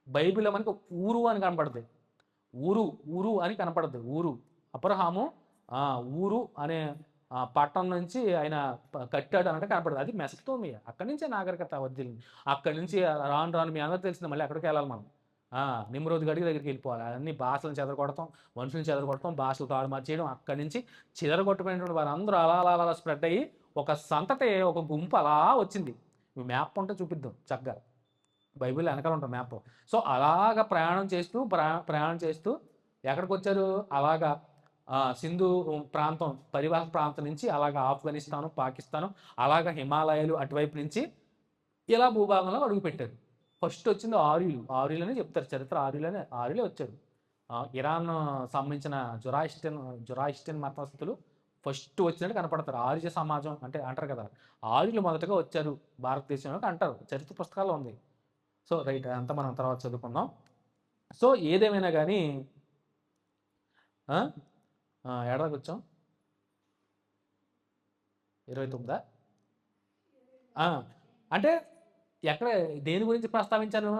బైబిల్లో మనకి ఊరు అని కనపడుతుంది, ఊరు అని కనపడుతుంది. ఊరు అబ్రహాము ఊరు అనే పట్టణం నుంచి ఆయన కట్టాడు అన్నట్టు కనపడుతుంది. అది మెసొపొతామియా. అక్కడి నుంచే నాగరికత వదిలింది. అక్కడి నుంచి రాను మీ అందరూ తెలిసింది. మళ్ళీ ఎక్కడికి వెళ్ళాలి మనం? నిమ్రోద్ గడి దగ్గరికి వెళ్ళిపోవాలి. అన్ని భాషలను చెదరగొడతాం, మనుషులను చెదరగొడతాం, భాషలు తాడుమారు చేయడం. అక్కడి నుంచి చెదరగొట్టుకునేటువంటి వారందరూ అలా స్ప్రెడ్ అయ్యి ఒక సంతతి, ఒక గుంపు అలా వచ్చింది. మ్యాప్ ఉంటే చూపిద్దాం చక్కగా, బైబిల్ వెనకాల ఉంటుంది మ్యాప్. సో అలాగా ప్రయాణం చేస్తూ ఎక్కడికి వచ్చారు? అలాగా సింధు ప్రాంతం, పరివాహక ప్రాంతం నుంచి అలాగా ఆఫ్ఘనిస్తాను, పాకిస్తాను, అలాగా హిమాలయాలు అటువైపు నుంచి ఇలా భూభాగంలో అడుగుపెట్టారు. ఫస్ట్ వచ్చింది ఆర్యులు అని చెప్తారు చరిత్ర. ఆర్యులే వచ్చారు. ఇరాన్ సంబంధించిన జొరాయిస్టియన్ మతస్థులు ఫస్ట్ వచ్చినట్టు కనపడతారు. ఆర్య సమాజం అంటే అంటారు కదా, ఆర్యులు మొదటగా వచ్చారు భారతదేశంలోకి అంటారు, చరిత్ర పుస్తకాల్లో ఉంది. సో రైట్, అంతా మనం తర్వాత చదువుకుందాం. సో ఏదేమైనా కానీ ఏడాదికి వచ్చాం 29 అంటే ఎక్కడ దేని గురించి ప్రస్తావించారు?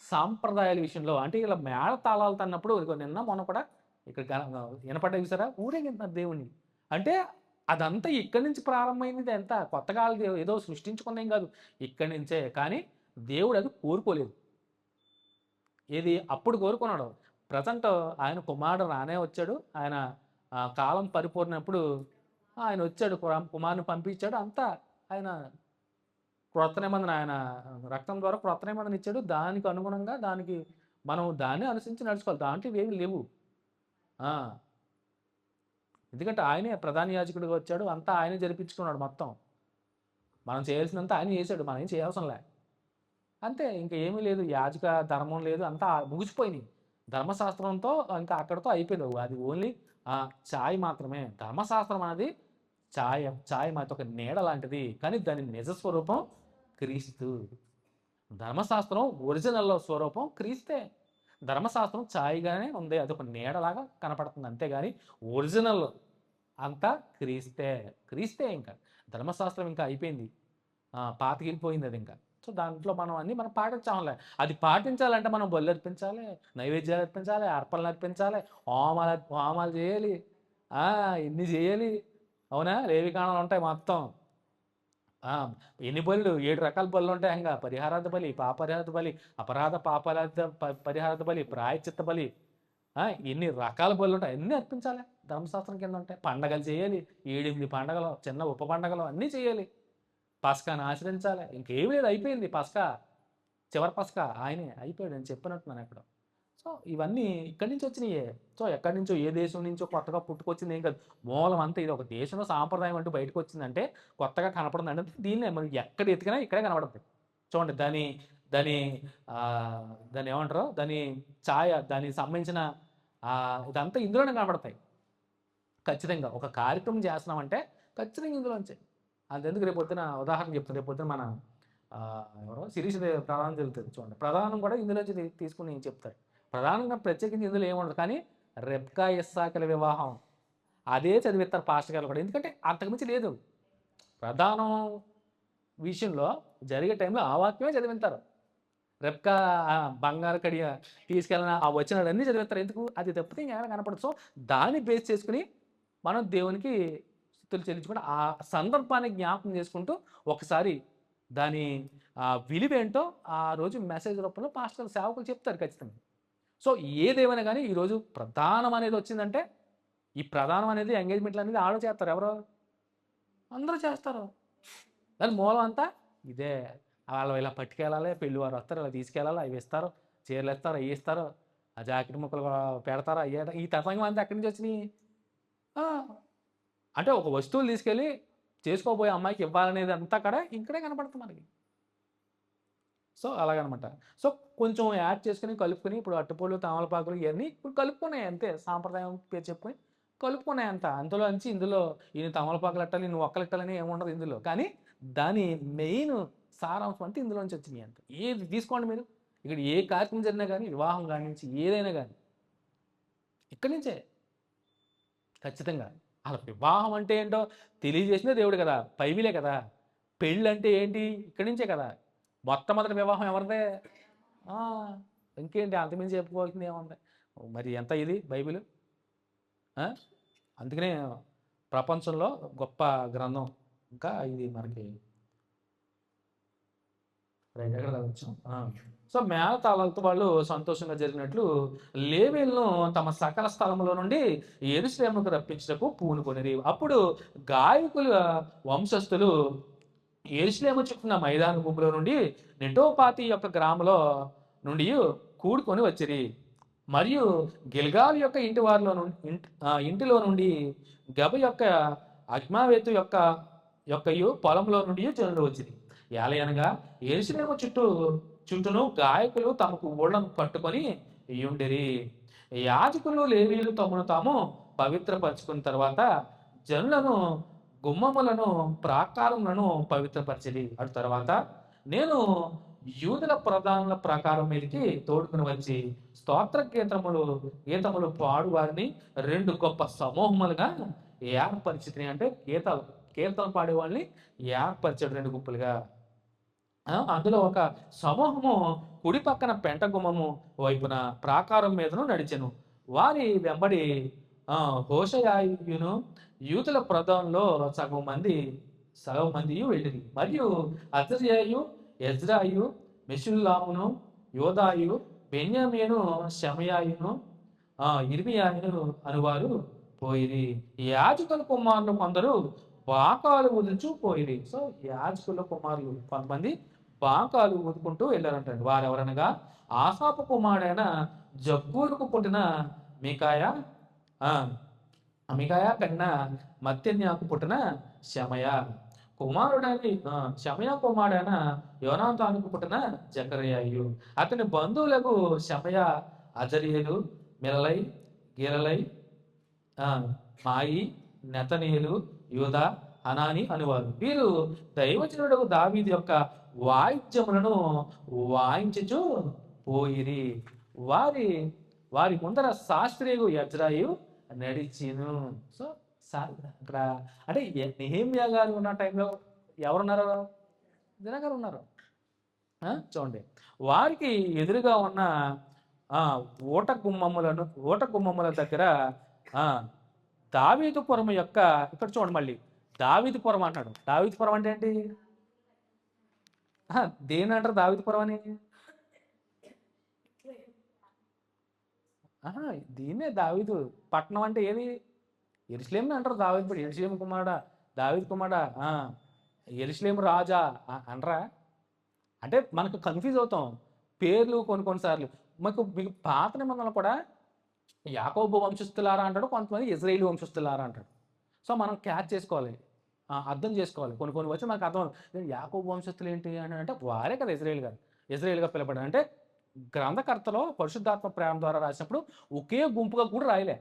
సాంప్రదాయాల విషయంలో. అంటే ఇలా మేళ తాళాలు తన్నప్పుడు నిన్న మొన్న కూడా ఇక్కడ వినపడ్డా చూసారా, ఊరేగింటున్నారు దేవుణ్ణి. అంటే అదంతా ఇక్కడి నుంచి ప్రారంభమైంది. ఎంత కొత్తగా ఏదో సృష్టించుకున్నాం కాదు, ఇక్కడి నుంచే. కానీ దేవుడు అది కోరుకోలేదు. ఏది అప్పుడు కోరుకున్నాడు. ప్రజెంట్ ఆయన కుమారుడు రానే వచ్చాడు. ఆయన కాలం పరిపూర్ణప్పుడు ఆయన వచ్చాడు, కుమారుని పంపించాడు. అంతా ఆయన క్రొత్త నిబంధన, ఆయన రక్తం ద్వారా క్రొత్త నిబంధన ఇచ్చాడు. దానికి అనుగుణంగా మనం దాన్ని అనుసరించి నడుచుకోవాలి. దాంట్లో ఏమి లేవు. ఎందుకంటే ఆయనే ప్రధాన యాజకుడిగా వచ్చాడు, అంతా ఆయనే జరిపించుకున్నాడు మొత్తం. మనం చేయాల్సినంత ఆయన చేశాడు, మనం ఏం చేయవసరం లే. అంతే, ఇంకా ఏమీ లేదు. యాజక ధర్మం లేదు, అంతా ముగిసిపోయినాయి. ధర్మశాస్త్రంతో ఇంకా అక్కడితో అయిపోయింది. అది ఓన్లీ ఛాయ్ మాత్రమే. ధర్మశాస్త్రం అనేది ఛాయ్ మాత్రం ఒక నీడ లాంటిది, కానీ దాని నిజ స్వరూపం క్రీస్తు. ధర్మశాస్త్రం ఒరిజినల్ స్వరూపం క్రీస్తే. ధర్మశాస్త్రం ఛాయ్గానే ఉంది, అది ఒక నీడలాగా కనపడుతుంది అంతేగాని ఒరిజినల్ అంతా క్రీస్తే. క్రీస్తే ఇంకా ధర్మశాస్త్రం ఇంకా అయిపోయింది, పాతగిలిపోయింది అది ఇంకా. సో దాంట్లో మనం పాటించాలి. అది పాటించాలంటే మనం బలు అర్పించాలి, నైవేద్యాలు అర్పించాలి, అర్పణలు అర్పించాలి, హోమాలు చేయాలి, ఇన్ని చేయాలి. అవునా? లేవికాణాలు ఉంటాయి మొత్తం. ఎన్ని బలులు? 7 రకాల బలులు ఉంటాయి. ఇంకా పరిహారార్థ బలి, పాపరిహారార్థ బలి, అపరాధ పాపరాధ పరిహారార్థ బలి, ప్రాయచిత్త బలి, ఎన్ని రకాల బలులు ఉంటాయి, అన్నీ అర్పించాలి. ధర్మశాస్త్రం కింద ఉంటాయి. పండగలు చేయాలి, 7 పండగలు, చిన్న ఉప పండగలు అన్నీ చేయాలి. పస్కాని ఆచరించాలి. ఇంకేమీ లేదు, అయిపోయింది పస్కా. చివరి పస్కా ఆయనే అయిపోయాడు, నేను చెప్పినట్టున్నాను అక్కడ. సో ఇవన్నీ ఇక్కడి నుంచి వచ్చినాయే. సో ఎక్కడి నుంచో, ఏ దేశం నుంచో కొత్తగా పుట్టుకొచ్చింది ఏం కాదు. మూలం అంతా ఇది. ఒక దేశంలో సాంప్రదాయం అంటూ బయటకు వచ్చిందంటే, కొత్తగా కనపడుతుంది అంటే దీన్నే మనం ఎక్కడ ఎతికినా ఇక్కడే కనపడుతుంది. చూడండి, దాని దాని దాన్ని ఏమంటారు, దాని దానికి సంబంధించిన ఇదంతా ఇందులోనే కనపడతాయి. ఖచ్చితంగా ఒక కార్యక్రమం చేస్తున్నామంటే ఖచ్చితంగా ఇందులోంచే. అంతెందుకు రేపు పొద్దున ఉదాహరణ చెప్తాను. రేపు పొద్దున మన ఎవరో శిరీష ప్రధానం జరుగుతుంది చూడండి, ప్రధానం కూడా ఇందులోంచి తీసుకుని చెప్తారు. ప్రధానంగా ప్రత్యేకించి ఇందులో ఏముండదు, కానీ రెబ్కా ఇస్సాకుల వివాహం అదే చదివిస్తారు పాస్టర్ గారు కూడా. ఎందుకంటే అంతకుమించి లేదు. ప్రధానం విషయంలో జరిగే టైంలో ఆ వాక్యమే చదివిస్తారు. రెబ్కా బంగారు కడియ తీసుకెళ్ళిన ఆ వచనాలన్నీ చదివిస్తారు. ఎందుకు? అది తప్పితే ఇంకా కనపడదు. సో దాన్ని బేస్ చేసుకుని మనం దేవునికి స్తుతులు చెల్లించుకుంటూ ఆ సందర్భాన్ని జ్ఞాపకం చేసుకుంటూ ఒకసారి దాని విలువేంటో ఆ రోజు మెసేజ్ రూపంలో పాస్టర్ సేవకులు చెప్తారు ఖచ్చితంగా. సో ఏదేమైనా కానీ ఈరోజు ప్రధానం అనేది వచ్చిందంటే, ఈ ప్రధానం అనేది ఎంగేజ్మెంట్లు అనేది ఆడ చేస్తారు. ఎవరో అందరూ చేస్తారు. దాని మూలం అంతా ఇదే. వాళ్ళు ఇలా పట్టుకెళ్ళాలి, పెళ్ళి వారు వస్తారు, ఇలా తీసుకెళ్ళాలి, అవి ఇస్తారు, చీరలు ఇస్తారు, అవి ఇస్తారు, ఆ జాకెట్ ముక్కలు పెడతారు. ఈ తతంగం అంతా ఎక్కడి నుంచి వచ్చినాయి? అంటే ఒక వస్తువులు తీసుకెళ్ళి చేసుకోబోయే అమ్మాయికి ఇవ్వాలనేది అంతా కూడా ఇక్కడే కనపడుతుంది మనకి. సో అలాగనమాట. సో కొంచెం యాడ్ చేసుకుని కలుపుకొని, ఇప్పుడు అట్టుపూలు, తమలపాకులు ఇవన్నీ ఇప్పుడు కలుపుకున్నాయి అంతే. సాంప్రదాయం పేరు చెప్పుకొని కలుపుకున్నాయి అంత. అందులో నుంచి ఇందులో ఈయన తమలపాకులు అట్టాలి, నువ్వు ఒక్కలెట్టాలని ఏముండదు ఇందులో. కానీ దాని మెయిన్ సారాంశం అంటే ఇందులోంచి వచ్చినాయి అంత. ఏది తీసుకోండి మీరు, ఇక్కడ ఏ కార్యక్రమం జరిగినా కానీ, వివాహం కాడి నుంచి ఏదైనా కానీ ఇక్కడి నుంచే ఖచ్చితంగా. అలా వివాహం అంటే ఏంటో తెలియజేసినే దేవుడు కదా, బైబిలే కదా. పెళ్ళి అంటే ఏంటి? ఇక్కడి నుంచే కదా. మొట్టమొదటి వివాహం ఎవరిదే? ఇంకేంటి అంతమించి చెప్పుకోవాల్సింది ఏముంది? మరి ఎంత ఇది బైబిల్. అందుకనే ప్రపంచంలో గొప్ప గ్రంథం. ఇంకా ఇది మనకి సో మేళతాళాలతో వాళ్ళు సంతోషంగా జరిగినట్లు లేవీయులను తమ సకల స్థలంలో నుండి యెరూషలేముకు రప్పించుటకు పూనుకొనిరి. అప్పుడు గాయకుల వంశస్థులు యెరూషలేము చుట్టూ మైదాన భూమిలో నుండి నెటోపాతి యొక్క గ్రామంలో నుండి కూడుకొని వచ్చిరి. మరియు గిల్గాల్ యొక్క ఇంటిలో నుండి గబ యొక్క అగ్మావేతు యొక్కయు పొలంలో నుండి జనులు వచ్చింది. ఏలయనగా యెరూషలేము చుట్టూను గాయకులు తమకు ఊళ్ళను కట్టుకొని ఉండిరి. యాజకులు లేవీయులు తమను తాము పవిత్రపరచుకున్న తర్వాత జనులను, గుమ్మములను, ప్రాకారములను పవిత్రపరచిరి. అటు తర్వాత నేను యూదుల ప్రధానుల ప్రకారం మీదకి తోడుకుని వచ్చి స్తోత్ర గీతములు పాడు వారిని 2 గొప్ప సమూహములుగా ఏర్పరిచితిని. అంటే కీర్తనలు పాడే వాళ్ళని ఏర్పరిచాడు 2 గుంపులుగా. అందులో ఒక సమూహము కుడి పక్కన పెంట గుమ్మము వైపున ప్రాకారం మీదను నడిచెను. వారి వెంబడి హోషయాయును యూతుల ప్రధానంలో సగం మంది వెళ్ళిరి. మరియు అజర్యాయు, ఎజ్రాయు, మెషుల్లామును, యోదాయు, బెన్యామీను, షమయాయును, ఇర్మియాయును అనువారు పోయిరి. యాజకుల కుమారులు కొందరు బాకాలు ఊదుచూ పోయిరి. సో యాజకుల కుమారులు కొంతమంది బాకాలు ఊదుకుంటూ వెళ్ళారంటండి. వారెవరనగా ఆసాపు కుమారుడైన జబ్బూరుకు పుట్టిన మికాయా కన్నా మత్తెన్యాకు పుట్టిన శమయ. కుమారుడని షమయ కుమారుడైన యోనాతానుకు పుట్టిన జకర్యాయు. అతని బంధువులకు షమయ, అజరియలు, మిలలై, గిలలై, ఆ, మాయి, నెతనీయులు, యూదా, హనాని అనువారు. వీరు దైవజనుడు దావీదు యొక్క వాయిద్యములను వాయించుచు పోయిరి. వారి వారి ముందర శాస్త్రీయు యజ్రాయు నడిచిను. సో ఇక్కడ అంటే నెహెమ్యా గారు ఉన్న టైంలో ఎవరున్నారు? దిన గారు ఉన్నారు. చూడండి, వారికి ఎదురుగా ఉన్న ఓట గుమ్మముల దగ్గర దావీదుపురం యొక్క, ఇక్కడ చూడండి మళ్ళీ దావీదుపురం అంటాడు. దావీదుపురం అంటే ఏంటి? దేని అంటారు దావీదుపురం అని? దీన్నే దావీదు పట్టణం అంటే ఏది? యెరూషలేం అంటారు. దావీదు యెరూషలేం కుమారుడా, దావీదు కుమారుడా, యెరూషలేం రాజా అనరా? అంటే మనకు కన్ఫ్యూజ్ అవుతాం పేర్లు కొన్నిసార్లు. మీకు పాత నిబంధనలు కూడా యాకోబు వంశస్థులారా అంటాడు, కొంతమంది ఇజ్రాయేలు వంశస్థులారా అంటాడు. సో మనం క్యాచ్ చేసుకోవాలి, అర్థం చేసుకోవాలి. కొన్ని వచ్చి మనకు అర్థం యాకోబు వంశస్థులు ఏంటి అంటే వారే కదా ఇజ్రాయేల్గా పిలబడ్డారు. అంటే గ్రంథకర్తలో పరిశుద్ధాత్మ ప్రేమ ద్వారా రాసినప్పుడు ఒకే గుంపుగా కూడా రాయలే.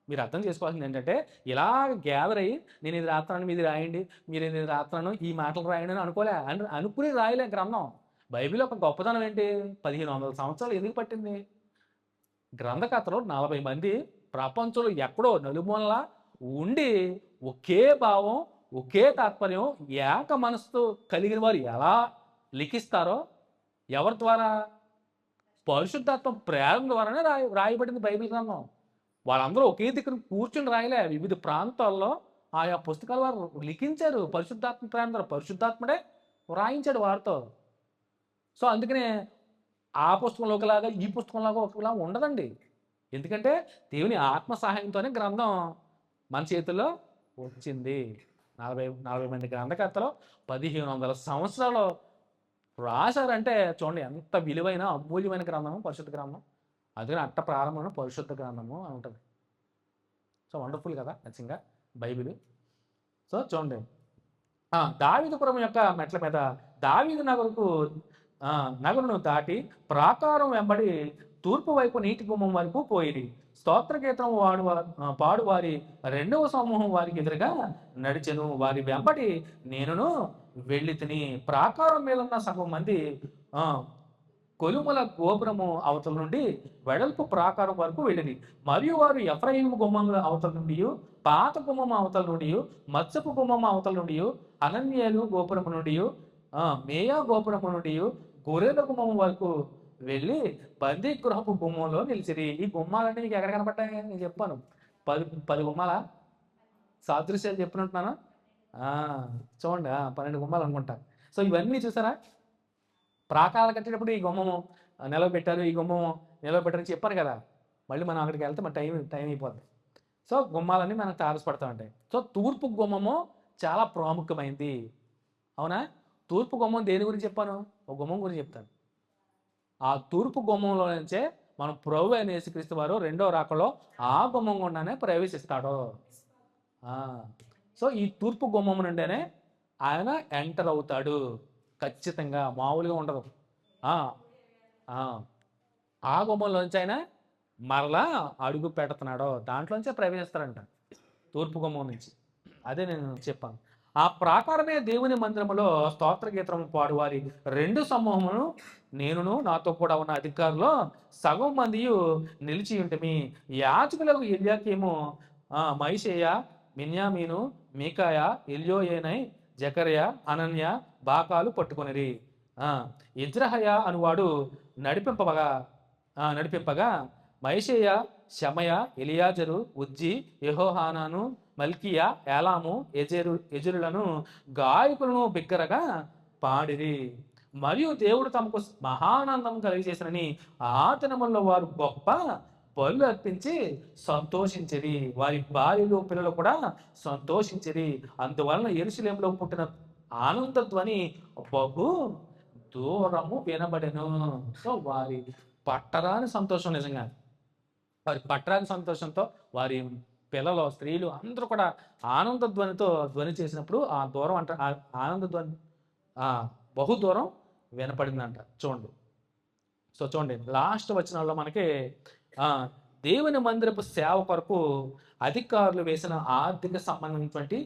మీరు అర్థం చేసుకోవాల్సింది ఏంటంటే, ఇలా గ్యాదర్ అయ్యి నేను ఇది రాత్రాను, మీది రాయండి, మీరు ఇది రాత్రాను, ఈ మాటలు రాయండి అని అనుకుని రాయలే గ్రంథం. బైబిల్ ఒక గొప్పదనం ఏంటి? 1500 సంవత్సరాలు ఎందుకు పట్టింది? గ్రంథకర్తలు 40 మంది ప్రపంచంలో ఎక్కడో నలుమూలలా ఉండి ఒకే భావం, ఒకే తాత్పర్యం, ఏక మనసుతో కలిగిన వారు ఎలా లిఖిస్తారో, ఎవరి ద్వారా? పరిశుద్ధాత్మ ప్రేరణ ద్వారానే రాయబడింది బైబిల్ గ్రంథం. వాళ్ళందరూ ఒకే దిక్కున కూర్చుని రాయలే. వివిధ ప్రాంతాల్లో ఆయా పుస్తకాలు వారు లిఖించారు పరిశుద్ధాత్మ ప్రేరణ ద్వారా. పరిశుద్ధాత్మడే రాయించాడు వారితో. సో అందుకనే ఆ పుస్తకంలో ఒకలాగా, ఈ పుస్తకంలాగా ఒకలాగా ఉండదండి. ఎందుకంటే దేవుని ఆత్మ సహాయంతోనే గ్రంథం మన చేతుల్లో వచ్చింది. 40 మంది గ్రంథకర్తలు 1500 సంవత్సరాలు రాశారంటే చూడండి ఎంత విలువైన అమూల్యమైన గ్రంథము పరిశుద్ధ గ్రంథం. అందుకని అట్ట ప్రారంభంలో పరిశుద్ధ గ్రంథము అని ఉంటుంది. సో వండర్ఫుల్ కదా నిజంగా బైబిల్. సో చూడండి, దావీదుపురం యొక్క మెట్ల మీద దావీదు నగరును దాటి ప్రాకారం వెంబడి తూర్పు వైపు నీటి గుమ్మం వరకు పోయింది. స్తోత్ర గీతం పాడు వారి రెండవ సమూహం వారికి ఎదురుగా నడిచెను. వారి వెంబడి నేనును వెళ్ళి తిని ప్రాకారం మీద ఉన్న సగం మంది కొలుముల గోపురము అవతల నుండి వెడల్పు ప్రాకారం వరకు వెళ్ళింది. మరియు వారు ఎఫ్రాయిము గుమ్మముల అవతల నుండి, పాత గుమ్మం అవతల నుండి, మత్స్యపు గుమ్మం అవతల నుండి, అనన్యేలు గోపురము నుండి, మేయా గోపురము నుండి, గొర్రెల గుమ్మం వరకు వెళ్ళి బందీ గృహపు గుమ్మంలో నిలిచిరి. ఈ గుమ్మాలన్నీ మీకు ఎక్కడ కనపడ్డాయి? నేను చెప్పాను 10 గుమ్మాల సాదృశ్యాలు చెప్పినట్టున్నాను. చూడండి 12 గుమ్మాలు అనుకుంటా. సో ఇవన్నీ చూసారా? ప్రాకారాలు కట్టేటప్పుడు ఈ గుమ్మము నిలబెట్టారు, ఈ గుమ్మము నిలబెట్టారని చెప్పాను కదా. మళ్ళీ మనం అక్కడికి వెళ్తే మన టైం అయిపోద్ది. సో గుమ్మాలన్నీ మనకు తారసపడతా ఉంటాయి. సో తూర్పు గుమ్మము చాలా ప్రాముఖ్యమైంది. అవునా? తూర్పు గుమ్మం దేని గురించి చెప్పాను? ఒక గుమ్మం గురించి చెప్తాను. ఆ తూర్పు గుమ్మంలో నుంచే మనం ప్రభు అయిన యేసుక్రీస్తు వారు రెండో రాకలో ఆ గుమ్మం గుండానే ప్రవేశిస్తాడు. సో ఈ తూర్పు గుమ్మం నుండేనే ఆయన ఎంటర్ అవుతాడు. ఖచ్చితంగా మామూలుగా ఉండదు. ఆ గుమ్మంలోంచి ఆయన మరలా అడుగు పెడుతున్నాడు, దాంట్లోంచే ప్రవేశిస్తాడంట తూర్పు గుమ్మం నుంచి. అదే నేను చెప్పాను. ఆ ప్రాకారమే దేవుని మందిరములో స్తోత్ర గీతం పాడువారి 2 సమూహమును నేనును నాతో కూడా ఉన్న అధికారులు సగం మంది నిలిచి ఉంటమి. యాజకులకు ఎల్యాకీము, మైషేయ, మిన్యామీను, మీకాయ, ఎల్యోయేనై, జకర్య, అనన్య, బాకాలు పట్టుకొనిరి. ఇజ్రహయ అనువాడు నడిపింపగా మైషేయ, షమయ, ఎలియాజరు, ఉజ్జి, యెహోహానాను, మల్కియా, ఏలాము, ఎజరులను గాయకులను బిగ్గరగా పాడిరి. మరియు దేవుడు తమకు మహానందం కలిగజేసినని ఆ దినముల్లో వారు గొప్ప బలులు అర్పించి సంతోషించిరి. వారి భార్యలు పిల్లలు కూడా సంతోషించిరి. అందువలన యెరూషలేములో పుట్టిన ఆనంద ధ్వని బహు దూరము వినబడెను. సో వారి పట్టరాని సంతోషం, నిజంగా వారి పట్టరాని సంతోషంతో వారి పిల్లలు స్త్రీలు అందరూ కూడా ఆనంద ధ్వనితో ధ్వని చేసినప్పుడు ఆ దూరం అంట ఆనంద ధ్వని బహు దూరం వినపడిందంట. చూడండి. సో చూడండి లాస్ట్ వచనాల్లో మనకి ఆ దేవుని మందిరపు సేవ కొరకు అధికారులు వేసిన ఆర్థిక సంబంధించినటువంటి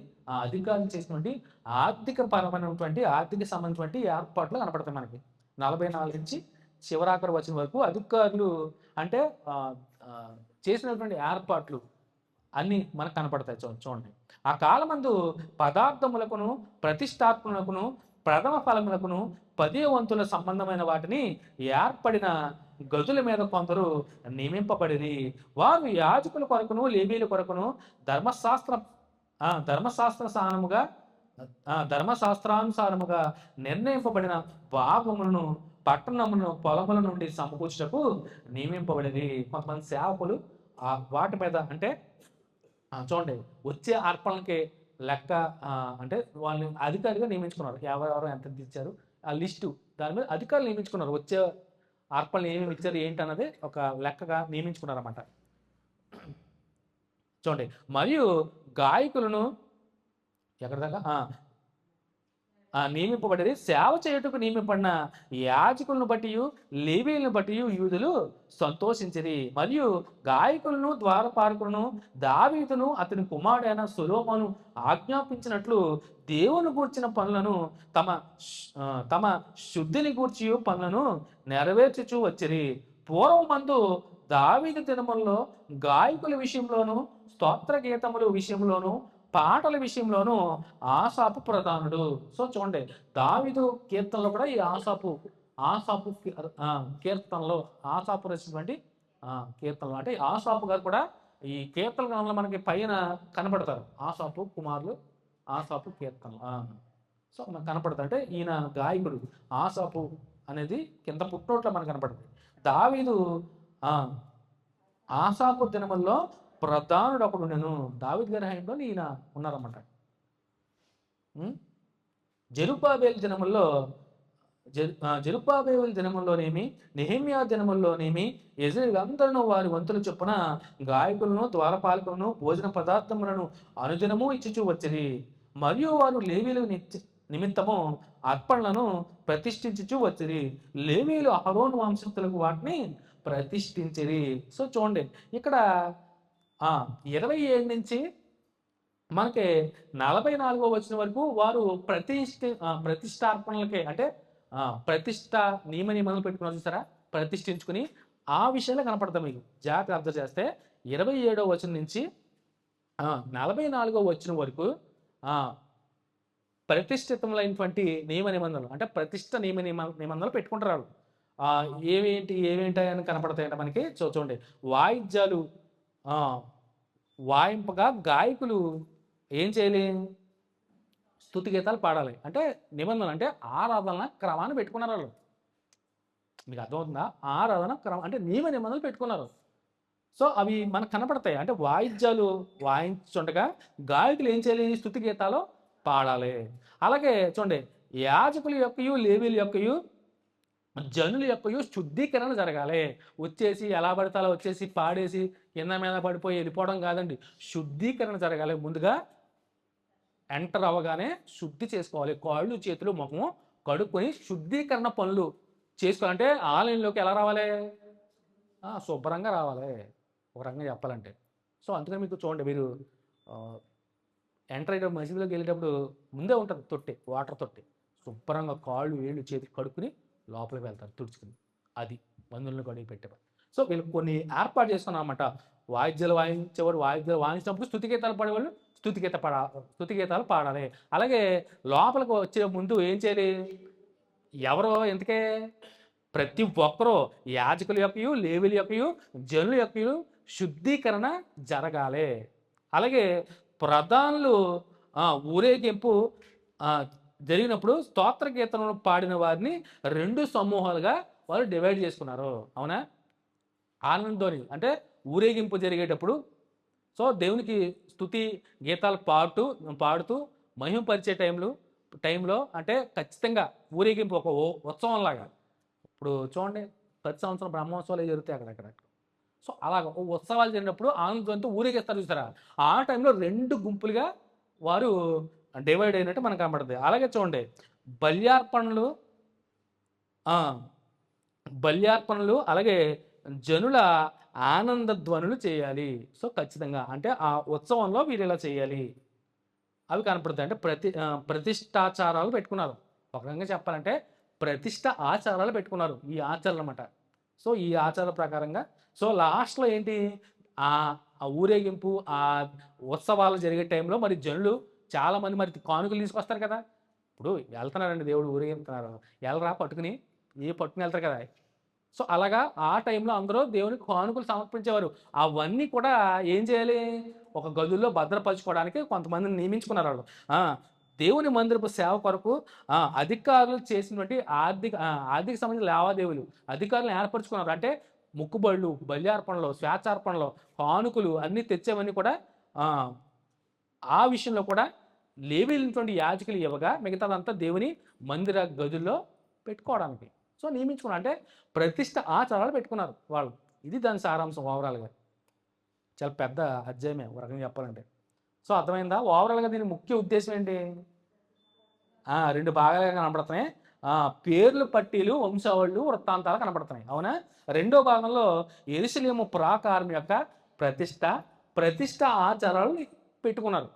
అధికారులు చేసినటువంటి ఆర్థిక సంబంధించినటువంటి ఏర్పాట్లు కనపడతాయి మనకి. 44 నుంచి చివరాఖరు వచ్చిన వరకు అధికారులు అంటే చేసినటువంటి ఏర్పాట్లు అన్నీ మనకు కనపడతాయి. చూడండి. ఆ కాలమందు పదార్థములకును ప్రతిష్టాత్మకును ప్రథమ ఫలములకును 10వ వంతుల సంబంధమైన వాటిని ఏర్పడిన గదుల మీద కొందరు నియమింపబడిరి. వారు యాజకుల కొరకును లేవీల కొరకును ధర్మశాస్త్రానుసారముగా నిర్ణయింపబడిన భాగములను పట్టణమును పొలముల నుండి సమకూర్చుటకు నియమింపబడినది. కొంతమంది సేవకులు వాటి మీద అంటే చూడండి వచ్చే అర్పణలకి లెక్క అంటే వాళ్ళని అధికారిగా నియమించుకున్నారు. ఎవరెవరు ఎంత ఇచ్చారు ఆ లిస్టు దాని మీద అధికారులు నియమించుకున్నారు. వచ్చే అర్పణలు ఏమేమి ఇచ్చారు ఏంటి అన్నది ఒక లెక్కగా నియమించుకున్నారు అన్నమాట. చూడండి. మరియు గాయకులను ఎక్కడ దాకా నియమింపబడేది సేవ చేయుటకు నియమింపబడిన యాజకులను బట్టి లేవీలను బట్టి యూదులు సంతోషించిరి. మరియు గాయకులను ద్వారపాలకులను దావీదును అతని కుమారుడైన సొలొమోను ఆజ్ఞాపించినట్లు దేవుని గూర్చిన పనులను తమ శుద్ధిని గూర్చి పనులను నెరవేర్చుచూ వచ్చిరి. పూర్వమందు దావీదు దినములలో గాయకుల విషయంలోను స్తోత్ర గీతముల విషయంలోను పాటల విషయంలోనూ ఆసాపు ప్రధానుడు. సో చూడండి దావీదు కీర్తనలో కూడా ఈ ఆసాపు కీర్తనలో ఆసాపు రచినటువంటి కీర్తనలు అంటే ఆసాపు గారు కూడా ఈ కీర్తన గ్రంథంలో మనకి పైన కనపడతారు. ఆసాపు కుమారులు ఆసాపు కీర్తనలు సో మనకు కనపడతారు. అంటే ఈయన గాయకుడు ఆసాపు అనేది కింద పుట్టినోట్లో మనకు కనపడుతుంది. దావీదు ఆసాపు దినముల్లో ప్రధానుడు ఒకడు నేను దావీదు గారి హయాంలో ఈయన ఉన్నారన్నమాట. జెరుబ్బాబేలు దినముల్లోనేమి నెహెమ్యా దినముల్లోనేమి యెజ్రెయేలులందరూ వారి వంతుల చొప్పున గాయకులను ద్వారపాలకులను భోజన పదార్థములను అనుదినము ఇచ్చుచూ వచ్చిరి. మరియు వారు లేవీల నిమిత్తము అర్పణలను ప్రతిష్ఠించుచూ వచ్చిరి. లేవీలు అహరోను వంశస్థులకు వాటిని ప్రతిష్ఠించిరి. సో చూడండి ఇక్కడ 27 నుంచి మనకి 44వ వచనం వరకు వారు ప్రతిష్టార్పణలకే అంటే ప్రతిష్ట నియమాలు పెట్టుకున్నారు చూసారా, ప్రతిష్ఠించుకుని ఆ విషయాలే కనపడతాం. మీకు జాగ్రత్త అర్థం చేస్తే 27వ వచనం నుంచి 44వ వచనం వరకు ప్రతిష్ఠితములైనటువంటి నియమ నిబంధనలు అంటే ప్రతిష్ట నిబంధనలు పెట్టుకుంటారు. ఏమేంటి అని కనపడతాయంటే మనకి చూడండి. వాయిద్యాలు వాయింపగా గాయకులు ఏం చేయాలి, స్తుతి గీతాలు పాడాలి. అంటే నిబంధనలు అంటే ఆరాధన క్రమాన్ని పెట్టుకున్నారు వాళ్ళు. మీకు అర్థమవుతుందా? ఆరాధన క్రమం అంటే నిబంధనలు పెట్టుకున్నారు. సో అవి మనకు కనపడతాయి. అంటే వాయిద్యాలు వాయించుండగా గాయకులు ఏం చేయాలి, స్తుతి గీతాలు పాడాలి. అలాగే చూడండి యాజకుల యొక్కయు లేవీల యొక్కయు జనుల యొక్కయు శుద్ధీకరణ జరగాలి. వచ్చేసి ఎలా పడితే అలా వచ్చేసి పాడేసి కింద మీద పడిపోయి వెళ్ళిపోవడం కాదండి. శుద్ధీకరణ జరగాలి. ముందుగా ఎంటర్ అవ్వగానే శుద్ధి చేసుకోవాలి. కాళ్ళు చేతులు ముఖము కడుక్కొని శుద్ధీకరణ పనులు చేసుకోవాలంటే ఆలయంలోకి ఎలా రావాలి, శుభ్రంగా రావాలి ఒక రకంగా చెప్పాలంటే. సో అందుకని మీకు చూడండి, మీరు ఎంటర్ అయ్యేటప్పుడు మసీదులోకి వెళ్ళేటప్పుడు ముందే ఉంటుంది తొట్టి, వాటర్ తొట్టి. శుభ్రంగా కాళ్ళు వేళ్ళు చేతి కడుక్కుని లోపలికి వెళ్తారు తుడుచుకుని. అది మందులను కడిగి పెట్టేవారు. సో వీళ్ళు కొన్ని ఏర్పాటు చేసుకున్నాం అన్నమాట. వాయిద్యాలు వాయించేవారు వాయిద్యాలు వాయించినప్పుడు స్తుతి గీతాలు పాడేవాళ్ళు స్తుతి గీతాలు పాడాలి. అలాగే లోపలికి వచ్చే ముందు ఏం చేయాలి, ఎవరో ఎందుకే ప్రతి ఒక్కరూ యాజకుల యొక్కయు లేవీల యొక్కయు జనుల యొక్కయు శుద్ధీకరణ జరగాలి. అలాగే ప్రధానులు ఊరేగింపు జరిగినప్పుడు స్తోత్ర గీతలను పాడిన వారిని 2 సమూహాలుగా వాళ్ళు డివైడ్ చేసుకున్నారు. అవునా? ఆనందోని అంటే ఊరేగింపు జరిగేటప్పుడు సో దేవునికి స్తుతి గీతాలు పాడుతూ మహిమపరిచే టైంలో అంటే ఖచ్చితంగా ఊరేగింపు ఒక ఉత్సవం లాగా. ఇప్పుడు చూడండి ప్రతి సంవత్సరం బ్రహ్మోత్సవాలు జరుగుతాయి అక్కడక్కడ. సో అలాగ ఉత్సవాలు జరిగినప్పుడు ఆనందంతో ఊరేగిస్తారు చూసారా, ఆ టైంలో 2 గుంపులుగా వారు డివైడ్ అయినట్టు మనకు కనబడుతుంది. అలాగే చూడండి, బల్యార్పణలు ఆ, బల్యార్పణలు అలాగే జనుల ఆనంద ధ్వనులు చేయాలి. సో ఖచ్చితంగా అంటే ఆ ఉత్సవంలో వీరు ఇలా చేయాలి, అవి కనపడతాయి. అంటే ప్రతిష్టాచారాలు పెట్టుకున్నారు. ఒక రకంగా చెప్పాలంటే ప్రతిష్ట ఆచారాలు పెట్టుకున్నారు, ఈ ఆచారాలు అన్నమాట. సో ఈ ఆచారాల ప్రకారంగా సో లాస్ట్లో ఏంటి, ఆ ఆ ఊరేగింపు ఆ ఉత్సవాలు జరిగే టైంలో మరి జనులు చాలామంది మరి కానుకలు తీసుకొస్తారు కదా. ఇప్పుడు వెళ్తున్నారండి, దేవుడు ఊరేగిస్తున్నారు, వెళ్ళరా పట్టుకుని పట్టుకుని వెళ్తారు కదా. సో అలాగా ఆ టైంలో అందరూ దేవునికి కానుకలు సమర్పించేవారు. అవన్నీ కూడా ఏం చేయాలి, ఒక గదుల్లో భద్రపరచుకోవడానికి కొంతమందిని నియమించుకున్నారు వాళ్ళు. ఆ, దేవుని మందిరపు సేవ కొరకు అధికారులు చేసినటువంటి ఆర్థిక సంబంధించిన లావాదేవీలు అధికారులను ఏర్పరచుకున్నారు. అంటే ముక్కుబళ్ళు, బల్యార్పణలు, స్వేచ్ఛార్పణలు, కానుకలు అన్నీ తెచ్చేవన్నీ కూడా ఆ, ఆ విషయంలో కూడా లేవీలైనటువంటి యాజకులు ఇవ్వగా మిగతాదంతా దేవుని మందిర గదుల్లో పెట్టుకోవడానికి సో నియమించుకున్నారు. అంటే ప్రతిష్ట ఆచారాలు పెట్టుకున్నారు వాళ్ళు. ఇది దాని సారాంశం ఓవరాల్గా. చాలా పెద్ద అధ్యాయమే ఒక రకంగా చెప్పాలంటే. సో అర్థమైందా, ఓవరాల్గా దీని ముఖ్య ఉద్దేశం ఏంటి, 2 భాగాలుగా కనబడుతున్నాయి. పేర్లు, పట్టీలు, వంశావళులు, వృత్తాంతాలు కనబడుతున్నాయి, అవునా. రెండో భాగంలో యెరూషలేము ప్రాకారం యొక్క ప్రతిష్ట ఆచారాలు పెట్టుకున్నారు,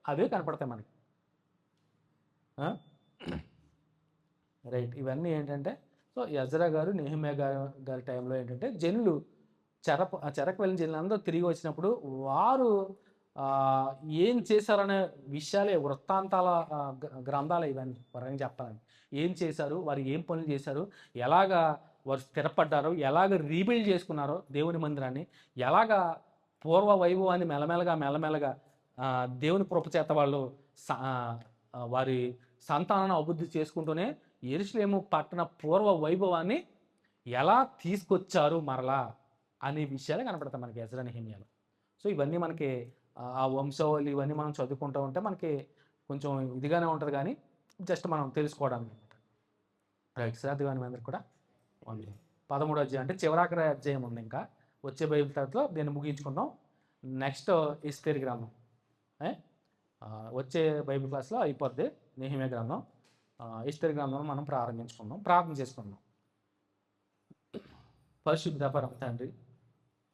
అవే కనపడతాయి మనకి. రైట్, ఇవన్నీ ఏంటంటే సో ఎజ్రా గారు, నెహెమ్యా గారి టైంలో ఏంటంటే జనులు చెరకు వెళ్ళిన జనులు అందరూ తిరిగి వచ్చినప్పుడు వారు ఏం చేశారనే విషయాలే వృత్తాంతాల గ్రంథాలు ఇవన్నీ. వరంగా చెప్పాలని ఏం చేశారు, వారు ఏం పనులు చేశారు, ఎలాగా వారు స్థిరపడ్డారో, ఎలాగ రీబిల్డ్ చేసుకున్నారో దేవుని మందిరాన్ని, ఎలాగా పూర్వ వైభవాన్ని మెల్లమెల్లగా దేవుని కృప చేత వాళ్ళు వారి సంతానాన్ని అభివృద్ధి చేసుకుంటూనే యెరూషలేము పట్టణ పూర్వ వైభవాన్ని ఎలా తీసుకొచ్చారు మరలా అనే విషయాలే కనపడతాయి మనకి ఎజ్రా, నెహెమ్యాలో. సో ఇవన్నీ మనకి ఆ వంశావళి ఇవన్నీ మనం చదువుకుంటూ ఉంటే మనకి కొంచెం ఇదిగానే ఉంటుంది, కానీ జస్ట్ మనం తెలుసుకోవడానికి అనమాట. రైట్, శ్రాద్ధి వాని అందరికి కూడా 13వ అధ్యాయం అంటే చివరాఖరి అధ్యాయం ఉంది. ఇంకా వచ్చే బైబిల్ తరగతిలో దీన్ని ముగించుకుందాం. నెక్స్ట్ ఎస్తేరు గ్రంథం, వచ్చే బైబిల్ క్లాస్లో అయిపోద్ది. నెహెమ్యా గ్రంథం, ఎస్తేరు గ్రంథం మనం ప్రారంభించుకుందాం, ప్రార్థన చేసుకుందాం. పరిశుద్ధ పరమ తండ్రి,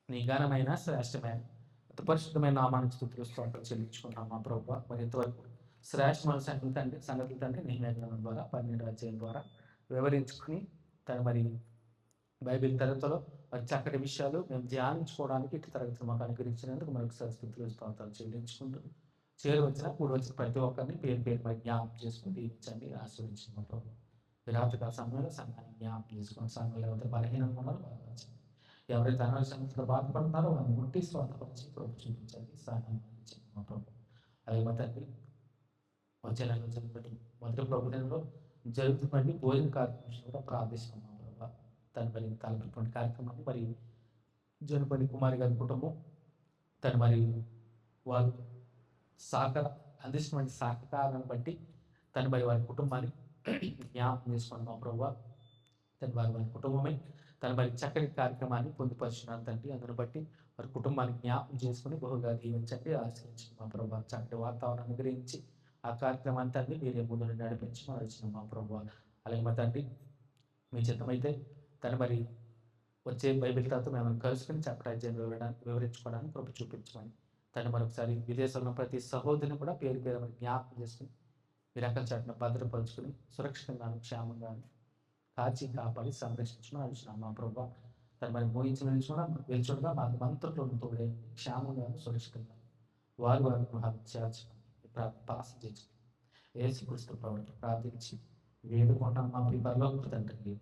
నీ ఘనమైన శ్రేష్టమైన పరిశుద్ధమైన నామానికి స్తుతులు స్తోత్రాలు చెల్లించుకుంటాం మా ప్రభువా. మరి ఇంతవరకు శ్రేష్టమైన సంగతులు తండ్రి నెహెమ్యా గ్రంథం ద్వారా 12వ అధ్యాయం ద్వారా వివరించుకుని మరి బైబిల్ తరగతిలో మరి చక్కటి విషయాలు మేము ధ్యానించుకోవడానికి ఇటు తరగతి మాకు అనుగ్రహించినందుకు మరొకసారి స్తుతులు స్తోత్రాలు చెల్లించుకుంటూ కూడి వచ్చిన ప్రతి ఒక్కరిని పేరు పేరు మరి జ్ఞాపకం చేసుకుని దీవించండి, ఆశీర్వదించండి మా ప్రభు. విరాత్రికాల సమయంలో సంఘాన్ని జ్ఞాపకం చేసుకుని సంఘంలో ఎవరైతే బలహీనంగా ఉన్నారో బలపరచండి, ఎవరైతే అనారోగ్యంతో బాధపడుతున్నారో వారిని ముట్టి స్వార్థపరిచి ప్రభు చూపించండి, సహాయం అందించండి మా ప్రభు. అలాగే మా తండ్రి వచ్చే నెలలో జరిగినటువంటి మొదటి ప్రభు నెలలో జరుగుతున్నటువంటి భోజన కార్యక్రమం కూడా ప్రార్థిస్తున్నాం మా ప్రభు. తను తలపెట్టినటువంటి కార్యక్రమాన్ని మరి జనుపల్లి కుమారి గారి కుటుంబం మరి వారు అందిస్తున్నటువంటి సహకారాన్ని బట్టి మరి వారి కుటుంబాన్ని జ్ఞాపకం చేసుకోండి మా ప్రభు. వారి కుటుంబమే మరి చక్కటి కార్యక్రమాన్ని పొందుపరుచున్నారు తండ్రి. అందును బట్టి వారి కుటుంబాన్ని జ్ఞాపకం చేసుకుని బహుగా దీవించండి, ఆశ్రయించండి మా ప్రభు. చక్కటి వాతావరణం అనుగ్రహించి ఆ కార్యక్రమాన్ని తండ్రి మీరే ముందు నడిపించి మనం వచ్చినాం మా ప్రభు. అలాగే మా తండ్రి మీ చిత్తమైతే మరి వచ్చే బైబిల్ తర్వాత మేము కలుసుకుని చక్కటి అధ్యాయం వివరించుకోవడానికి కృప చూపించమని మరొకసారి విదేశంలో ప్రతి సహోదరిని కూడా పేరు పేరు జ్ఞాపకం చేసుకుని మీరు అక్కడ చాటును భద్రపరుచుకుని సురక్షితంగాను క్షేమంగాను కాచి కాపాడి సంరక్షించడం అడుగుతున్నాం మా ప్రభు. మరి వెలుచుడుగా మాకు మంత్రులను తోడే క్షేమంగాను సురక్షితంగా వారి గృహాలు చేర్చమని ప్రార్థన చేసుకుని యేసుక్రీస్తు ప్రభువును ప్రార్థించి వేడుకుంటాం మా పరలోకపు తండ్రి.